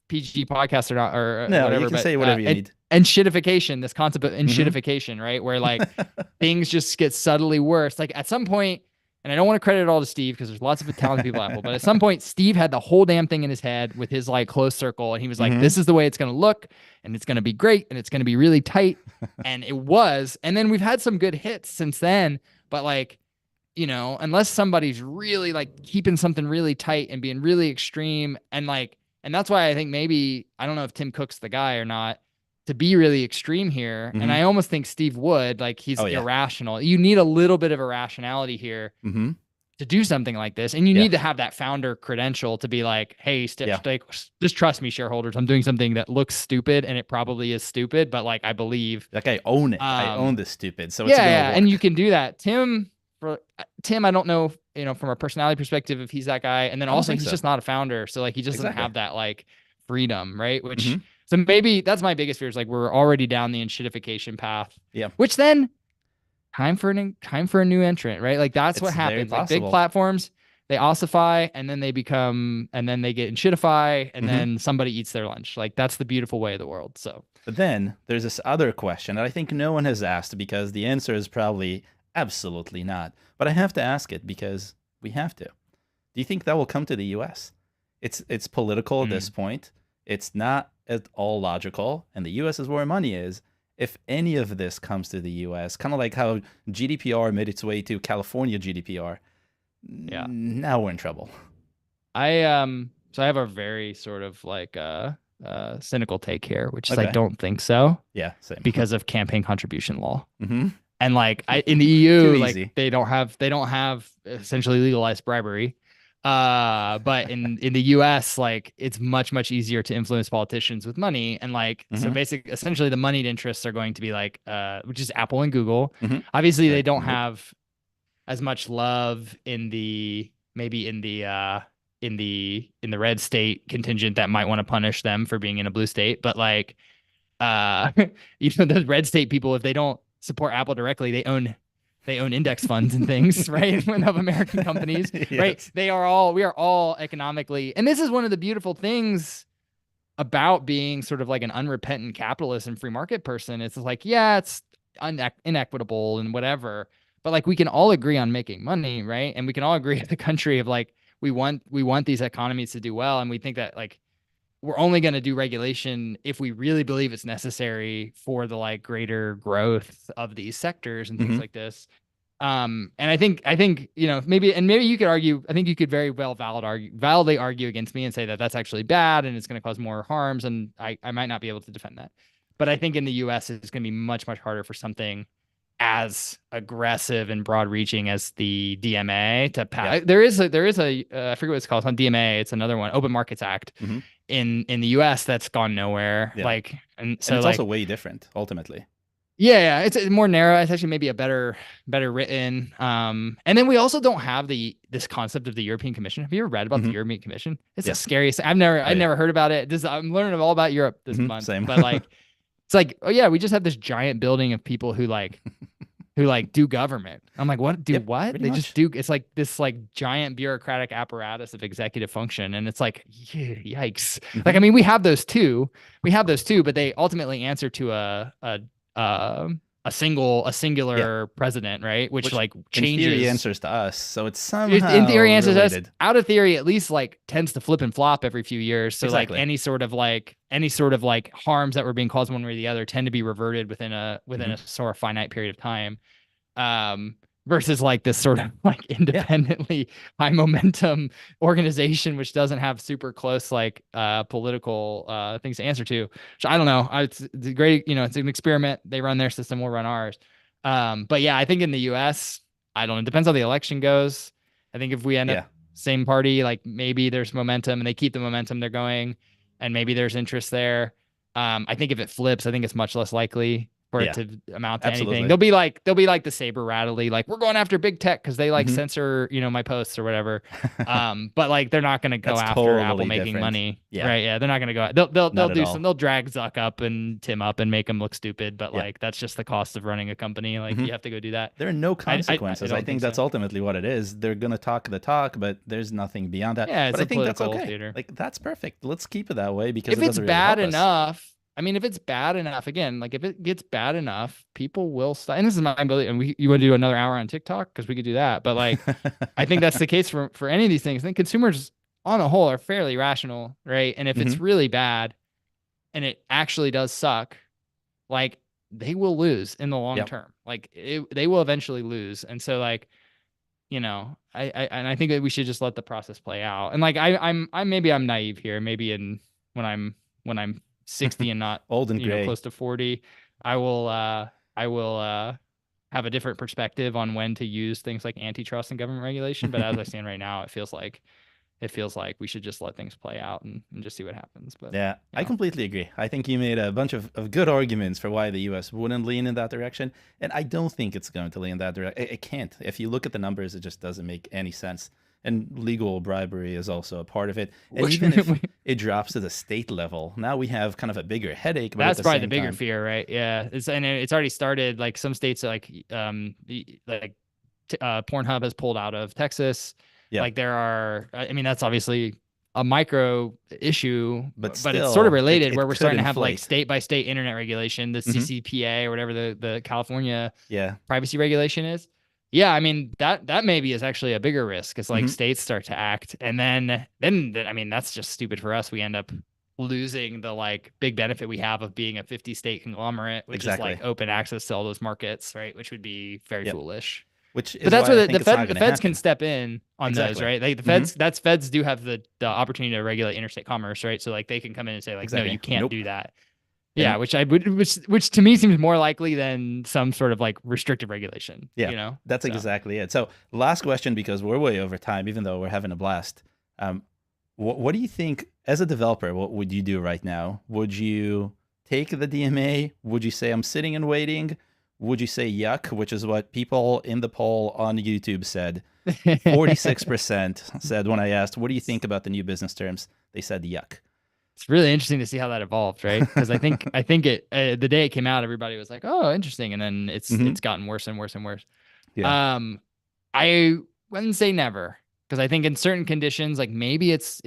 PG podcast or not, or no, whatever, you can but, say whatever you need. And shitification, this concept of shitification, right? Where like things just get subtly worse. Like at some point, and I don't want to credit it all to Steve because there's lots of talented people at Apple, but at some point, Steve had the whole damn thing in his head with his like close circle. And he was like, this is the way it's going to look, and it's going to be great, and it's going to be really tight. And it was. And then we've had some good hits since then. But like, unless somebody's really like keeping something really tight and being really extreme, and that's why I think maybe, I don't know if Tim Cook's the guy or not, to be really extreme here. And I almost think Steve would, like, he's irrational. You need a little bit of irrationality here to do something like this. And you need to have that founder credential to be like, hey, like, just trust me, shareholders. I'm doing something that looks stupid, and it probably is stupid, but like, I believe. Like, I own it. I own this stupid. So it's yeah, and you can do that. Tim, I don't know, from a personality perspective, if he's that guy. And then also he's just not a founder. So like, he just doesn't have that like freedom, right? Which, so maybe that's my biggest fear is like, we're already down the enshittification path. Yeah. Which then time for a new entrant, right? Like that's what happens. Like big platforms, they ossify, and then they get enshittify, and then somebody eats their lunch. Like that's the beautiful way of the world. So, but then there's this other question that I think no one has asked, because the answer is probably absolutely not. But I have to ask it because we have to. Do you think that will come to the US? It's political at this point. It's not at all logical, and the US is where money is. If any of this comes to the US, kind of like how GDPR made its way to California GDPR, now we're in trouble. So I have a very sort of like cynical take here, which is I don't think so. Yeah, same. Because of campaign contribution law. And like in the EU, like they don't have essentially legalized bribery. But in the US, like it's much easier to influence politicians with money. And like, so essentially the moneyed interests are going to be like, which is Apple and Google. Obviously they don't have as much love in the red state contingent that might want to punish them for being in a blue state. But like, the red state people, if they don't support Apple directly, they own index funds and things, right? Of American companies, right? We are all economically, and this is one of the beautiful things about being sort of like an unrepentant capitalist and free market person. It's like, it's inequitable and whatever, but like we can all agree on making money, right? And we can all agree as a country of like, we want these economies to do well. And we think that like, we're only going to do regulation if we really believe it's necessary for the like greater growth of these sectors and things like this. And I think, maybe you could argue, I think you could very well validly argue against me and say that that's actually bad and it's going to cause more harms. And I might not be able to defend that, but I think in the US it's going to be much harder for something as aggressive and broad reaching as the DMA to pass. There is a I forget what it's called. It's not DMA. It's another one, Open Markets Act in the US that's gone nowhere. Like, and so it's like, also way different ultimately. Yeah, it's more narrow. It's actually maybe a better written. And then we also don't have this concept of the European Commission. Have you ever read about the European Commission? It's the scariest. I've never heard about it. I'm learning all about Europe this month. Same. But like, it's like, oh yeah, we just have this giant building of people who who like do government. I'm like, what? Do Yep, what? pretty They much. just do. It's like this like giant bureaucratic apparatus of executive function, and it's like, yikes. Like, I Hmm. mean, we have those too. We have those too, but they ultimately answer to a Yeah, singular president, right? Which which like in theory changes. answers to us, so it's In somehow theory answers us. related. Out of theory, at least like tends to flip and flop every few years. So like Exactly. any sort of like harms that were being caused one way or the other tend to be reverted within Hmm. a sort of finite period of time. um, versus like this sort of like Yeah, independently high momentum organization which doesn't have super close like political things to answer to. Which I don't know. It's a great, it's an experiment. They run their system, we'll run ours. But yeah, I think in the US, I don't know. It depends how the election goes. I think if we end up yeah, same party, like maybe there's momentum and they keep the momentum they're going, and maybe there's interest there. I think if it flips, I think it's much less likely for it yeah, to amount to anything. absolutely. They'll be like the saber rattly, like we're going after big tech because they like Hmm. censor, my posts or whatever. But like they're not gonna go That's after Apple totally making different. money, Yeah, right? Yeah, they're not gonna go. They'll not at do some. all. They'll drag Zuck up and Tim up and make them look stupid. But Yeah. like that's just the cost of running a company. Like you have to go do that. There are no I consequences. I don't think think that's so. ultimately what it is. They're going to talk the talk, but there's nothing beyond that. Yeah, But it's I a think that's political okay. theater. Like, that's perfect. Let's keep it that way because If it it's doesn't really bad help us. enough, I mean, if it's bad enough, again, like if it gets bad enough, people will stop. And this is my belief. And you want to do another hour on TikTok because we could do that. But like, I think that's the case for any of these things. I think consumers on the whole are fairly rational, right? And if it's Hmm. really bad and it actually does suck, like they will lose in the long Yep. term. Like they will eventually lose. And so like, I think that we should just let the process play out. And like I'm maybe I'm naive here. Maybe when I'm 60 and not, Old and gray. close to 40, I will have a different perspective on when to use things like antitrust and government regulation. But as I stand right now, it feels like we should just let things play out and just see what happens. But Yeah, I yeah. completely agree. I think you made a bunch of good arguments for why the US wouldn't lean in that direction. And I don't think it's going to lean in that direction. It can't. If you look at the numbers, it just doesn't make any sense. And legal bribery is also a part of it. And Which even if it drops to the state level, now we have kind of a bigger headache, but at That's the probably the same bigger time, fear, right? Yeah, it's already started. Like some states, like Pornhub has pulled out of Texas. yeah. Like there are, I mean, that's obviously a micro issue, But but it's sort of still, related where it we're could starting to have like inflate. state by state internet regulation, the Hmm. CCPA or whatever the California Yeah. privacy regulation is. Yeah, I mean that maybe is actually a bigger risk as like Hmm. states start to act, and then I mean that's just stupid for us. We end up losing the like big benefit we have of being a 50 state conglomerate, which is like Exactly. open access to all those markets, right? Which would be very Yep. foolish. Which But is that's why I where think it's not The going to feds can happen. step in on those, Exactly. right? Like Hmm. feds do have the opportunity to regulate interstate commerce, right? So like they can come in and say like, no, Exactly. you can't Nope. do that. Yeah, And which to me seems more likely than some sort of like restrictive regulation, yeah, that's So exactly it. So, last question, because we're way over time, even though we're having a blast. Um, what do you think as a developer? What would you do right now? Would you take the DMA? Would you say I'm sitting and waiting? Would you say yuck, which is what people in the poll on YouTube said? 46% said when I asked, "What do you think about the new business terms?" They said yuck. it's really interesting to see how that evolved, right? Because I think the day it came out, everybody was like, "Oh, interesting," and then Hmm. it's gotten worse and worse and worse. Yeah. Um, I wouldn't say never because I think in certain conditions, like maybe it's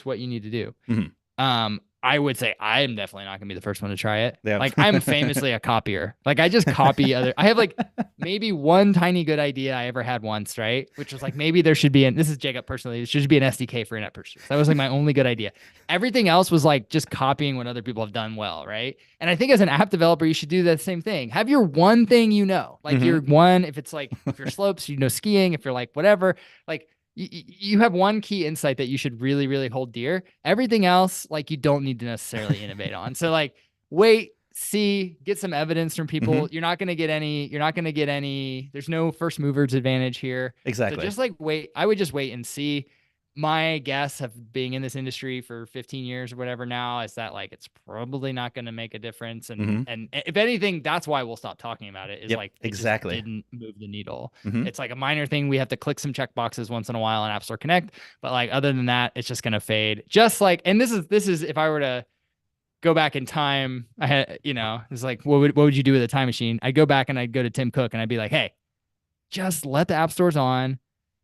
what you need to do. Hmm. I would say I am definitely not gonna be the first one to try it. Yeah. Like I'm famously a copier. Like I just copy other. I have like maybe one tiny good idea I ever had once, right? Which was like maybe there should be this is Jacob personally. There should be an SDK for in-app purchases. That was like my only good idea. Everything else was like just copying what other people have done well, right? And I think as an app developer, you should do that same thing. Have your one thing like Hmm. your one. If you're slopes, skiing. If you're like whatever, like you have one key insight that you should really, really hold dear. Everything else, like you don't need to necessarily innovate on. So like wait, see, get some evidence from Hmm. people. You're not gonna get any. There's no first movers advantage here. So Exactly. just like wait. I would just wait and see. My guess of being in this industry for 15 years or whatever now is that like it's probably not going to make a difference, and Hmm. and if anything that's why we'll stop talking about it is Yep. like it just Exactly. didn't move the needle. Hmm. It's like a minor thing we have to click some check boxes once in a while on App Store Connect, but like other than that it's just going to fade, just like. And this is if I were to go back in time, I had, it's like, what would you do with a time machine? I'd go back and I'd go to Tim Cook and I'd be like, hey, just let the app stores on,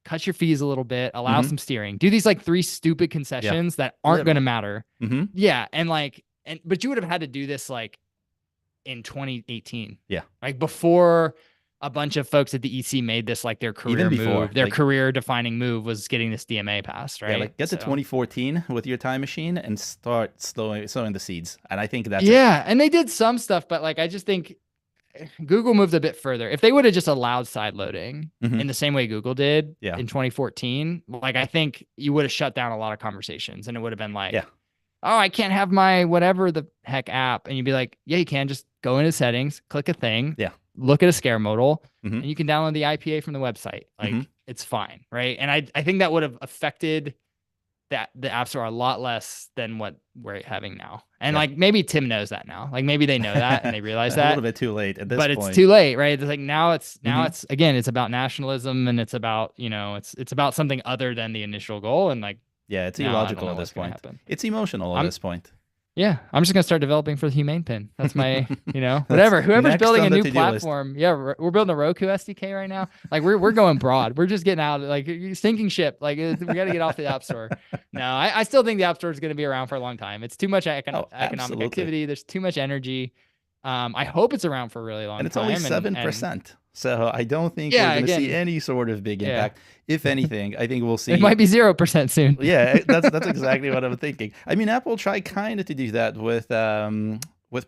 cut your fees a little bit, allow some steering, do these like 3 stupid concessions that aren't going to matter. Yeah. But you would have had to do this like in 2018. Yeah. Like before a bunch of folks at the EC made this like their career move, their career defining move was getting this DMA passed, right? Yeah, like get to 2014 with your time machine and start sowing the seeds. And I think that's and they did some stuff, but like I just think Google moved a bit further. If they would have just allowed side loading in the same way Google did in 2014, like I think you would have shut down a lot of conversations and it would have been like, oh, I can't have my whatever the heck app. And you'd be like, yeah, you can. Just go into settings, click a thing, look at a scare modal, and you can download the IPA from the website. Like it's fine, right? And I think that would have affected the App Store a lot less than what we're having now. And like maybe Tim knows that now. Like maybe they know that and they realize that. A little bit too late at this point. But it's too late, right? It's like now it's again, it's about nationalism and it's about, it's about something other than the initial goal. And like, yeah, it's illogical at this point. It's emotional at this point. Yeah, I'm just gonna start developing for the Humane Pin. That's my, whatever. Whoever's building a new platform, we're building a Roku SDK right now. Like we're going broad. We're just getting out, like sinking ship. Like we got to get off the App Store. No, I still think the App Store is gonna be around for a long time. It's too much economic activity. There's too much energy. I hope it's around for a really long time. And it's only 7%. So I don't think we're going to see any sort of big impact. If anything, I think we'll see. It might be 0% soon. Yeah, that's exactly what I'm thinking. I mean, Apple tried kind of to do that with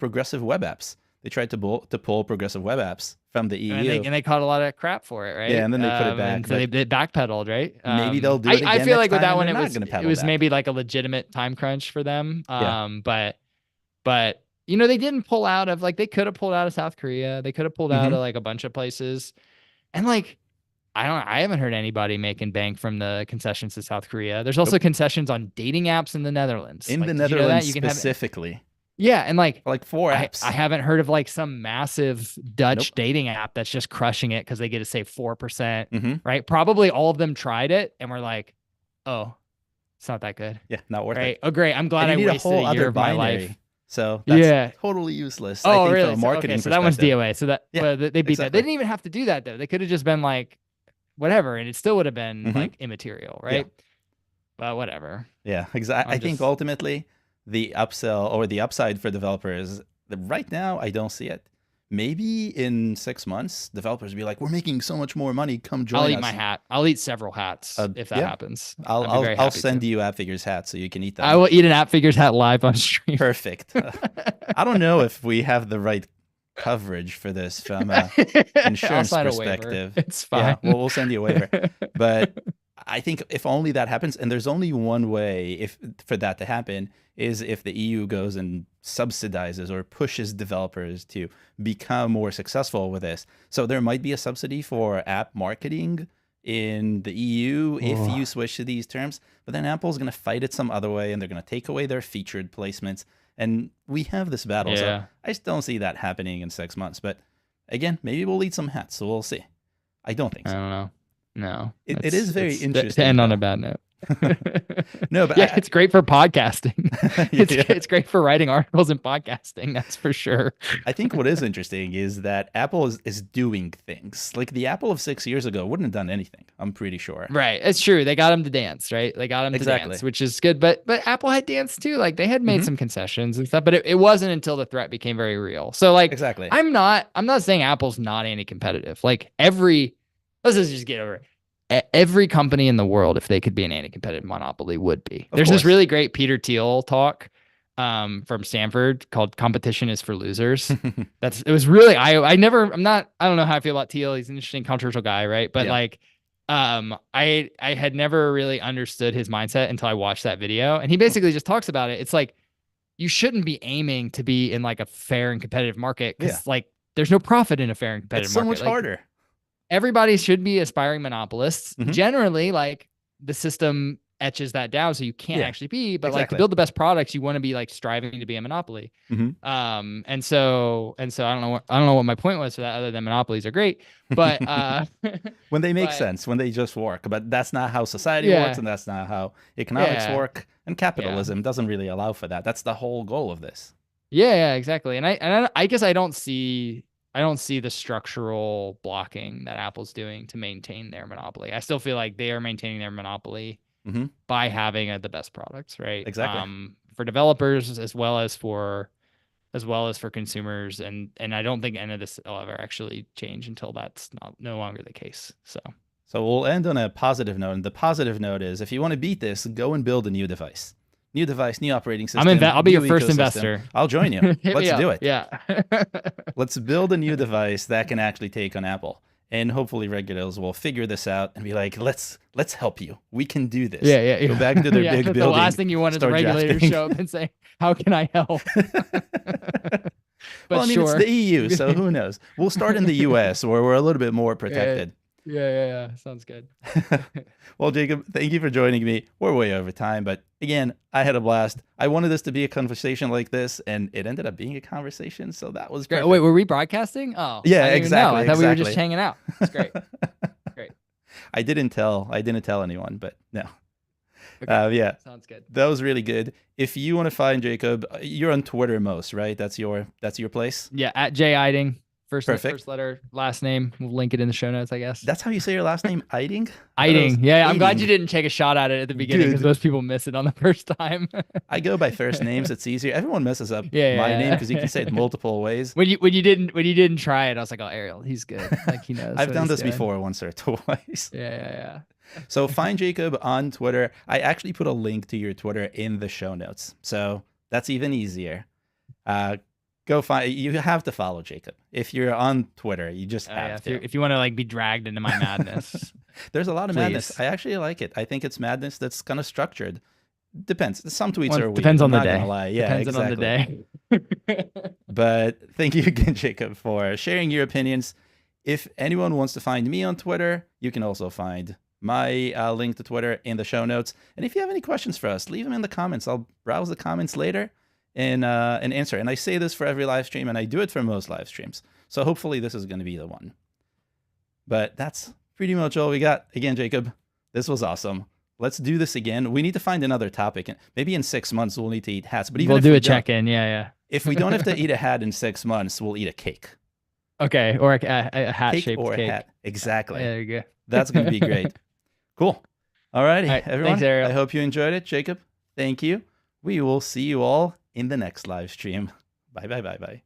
progressive web apps. They tried to pull progressive web apps from the EU. And they caught a lot of crap for it, right? Yeah, and then they put it back. So they backpedaled, right? Maybe they'll do it again. I feel like with that one, it was maybe like a legitimate time crunch for them. But they didn't pull out of, like, they could have pulled out of South Korea. They could have pulled out of like a bunch of places. And like, I haven't heard anybody making bank from the concessions to South Korea. There's also concessions on dating apps in the Netherlands. In the Netherlands specifically. Yeah, and like 4 apps. I haven't heard of like some massive Dutch dating app that's just crushing it because they get to save 4%, right? Probably all of them tried it and were like, oh, it's not that good. Yeah, not worth it. Oh, great. I'm glad I wasted a year of my life. So that's totally useless. Oh, I think really? from a marketing so that one's DOA. So that they beat that. They exactly. didn't even have to do that though. They could have just been like, whatever, and it still would have been like immaterial, right? Yeah. But whatever. Yeah, exactly. I think ultimately the upsell or the upside for developers right now, I don't see it. Maybe in 6 months, developers will be like, "We're making so much more money. Come join us." I'll eat my hat. I'll eat several hats if that happens. I'll send you Appfigures hats so you can eat them. I will eat an Appfigures hat live on stream. Perfect. I don't know if we have the right coverage for this from an insurance perspective. It's fine. Yeah, we'll send you a waiver. But I think if only that happens, and there's only one way for that to happen, is if the EU goes and subsidizes or pushes developers to become more successful with this. So there might be a subsidy for app marketing in the EU if you switch to these terms, but then Apple's going to fight it some other way, and they're going to take away their featured placements. And we have this battle. So I just don't see that happening in 6 months. But again, maybe we'll eat some hats, so we'll see. I don't think so. I don't know. No. It is very interesting. To end on a bad note. No, but it's great for podcasting. It's great for writing articles and podcasting, that's for sure. I think what is interesting is that Apple is doing things. Like the Apple of 6 years ago wouldn't have done anything, I'm pretty sure. Right. It's true. They got him to dance, right? They got him to dance, which is good. But Apple had danced too. Like they had made some concessions and stuff, but it wasn't until the threat became very real. So like I'm not saying Apple's not anti-competitive. Like let's just get over it. Every company in the world, if they could be an anti-competitive monopoly, would be. There's this really great Peter Thiel talk from Stanford called "Competition is for Losers." It was really I don't know how I feel about Thiel. He's an interesting, controversial guy, right? But I had never really understood his mindset until I watched that video, and he basically just talks about it. It's like you shouldn't be aiming to be in like a fair and competitive market because like there's no profit in a fair and competitive market. It's so much harder. Everybody should be aspiring monopolists. Generally, like the system etches that down, so you can't actually be. But like to build the best products, you want to be like striving to be a monopoly. And so I don't know what my point was for that, other than monopolies are great. But when they make sense, when they just work. But that's not how society works, and that's not how economics work. And capitalism doesn't really allow for that. That's the whole goal of this. Yeah, exactly. And I guess I don't see the structural blocking that Apple's doing to maintain their monopoly. I still feel like they are maintaining their monopoly Hmm. by having the best products, right? Exactly. For developers as well as for consumers, and I don't think any of this will ever actually change until that's no longer the case. So we'll end on a positive note, and the positive note is, if you want to beat this, go and build a new device. New device, new operating system. I'll be new your first ecosystem. investor. I'll join you. Hit Let's me up. do it. Yeah. Let's build a new device that can actually take on Apple. And hopefully regulators will figure this out and be like, let's help you. We can do this. Yeah. Go back to their big building. The last thing you want is the start regulators drafting. show up and say, how can I help? Well, I mean, it's the EU, so who knows? We'll start in the US where we're a little bit more protected. Yeah. Sounds good. Well, Jacob, thank you for joining me. We're way over time, but again, I had a blast. I wanted this to be a conversation like this, and it ended up being a conversation, so that was great. Wait, were we broadcasting? Oh, yeah, I exactly. I thought we were just hanging out. That's great. Great. I didn't tell anyone, but no. Okay. Yeah, sounds good. That was really good. If you want to find Jacob, you're on Twitter most, right? That's your place. Yeah, at J Eiting. First letter, last name. We'll link it in the show notes, I guess. That's how you say your last name, Eiting? Eiting. Yeah, I'm glad you didn't take a shot at it at the beginning because Good. most people miss it on the first time. I go by first names. It's easier. Everyone messes up my name because you can say it multiple ways. When you didn't try it, I was like, oh, Ariel, he's good. Like he knows. I've done this before once or twice. Yeah. So find Jacob on Twitter. I actually put a link to your Twitter in the show notes, so that's even easier. Go find. You have to follow Jacob if you're on Twitter. You just have to. If you want to like be dragged into my madness. There's a lot of madness. I actually like it. I think it's madness that's kind of structured. Depends. Some tweets are weird. Depends on the day. Lie. Yeah, depends exactly. on the day. But thank you again, Jacob, for sharing your opinions. If anyone wants to find me on Twitter, you can also find my link to Twitter in the show notes. And if you have any questions for us, leave them in the comments. I'll browse the comments later and answer. And I say this for every live stream, and I do it for most live streams. So hopefully this is going to be the one. But that's pretty much all we got. Again, Jacob, this was awesome. Let's do this again. We need to find another topic. Maybe in 6 months we'll need to eat hats. But even we'll do a check-in. Yeah. If we don't have to eat a hat in 6 months, we'll eat a cake. Okay, or a hat-shaped cake. cake. Hat. Exactly. There you go. That's going to be great. Cool. All righty, everyone. Thanks, Ariel. I hope you enjoyed it. Jacob, thank you. We will see you all in the next live stream. Bye.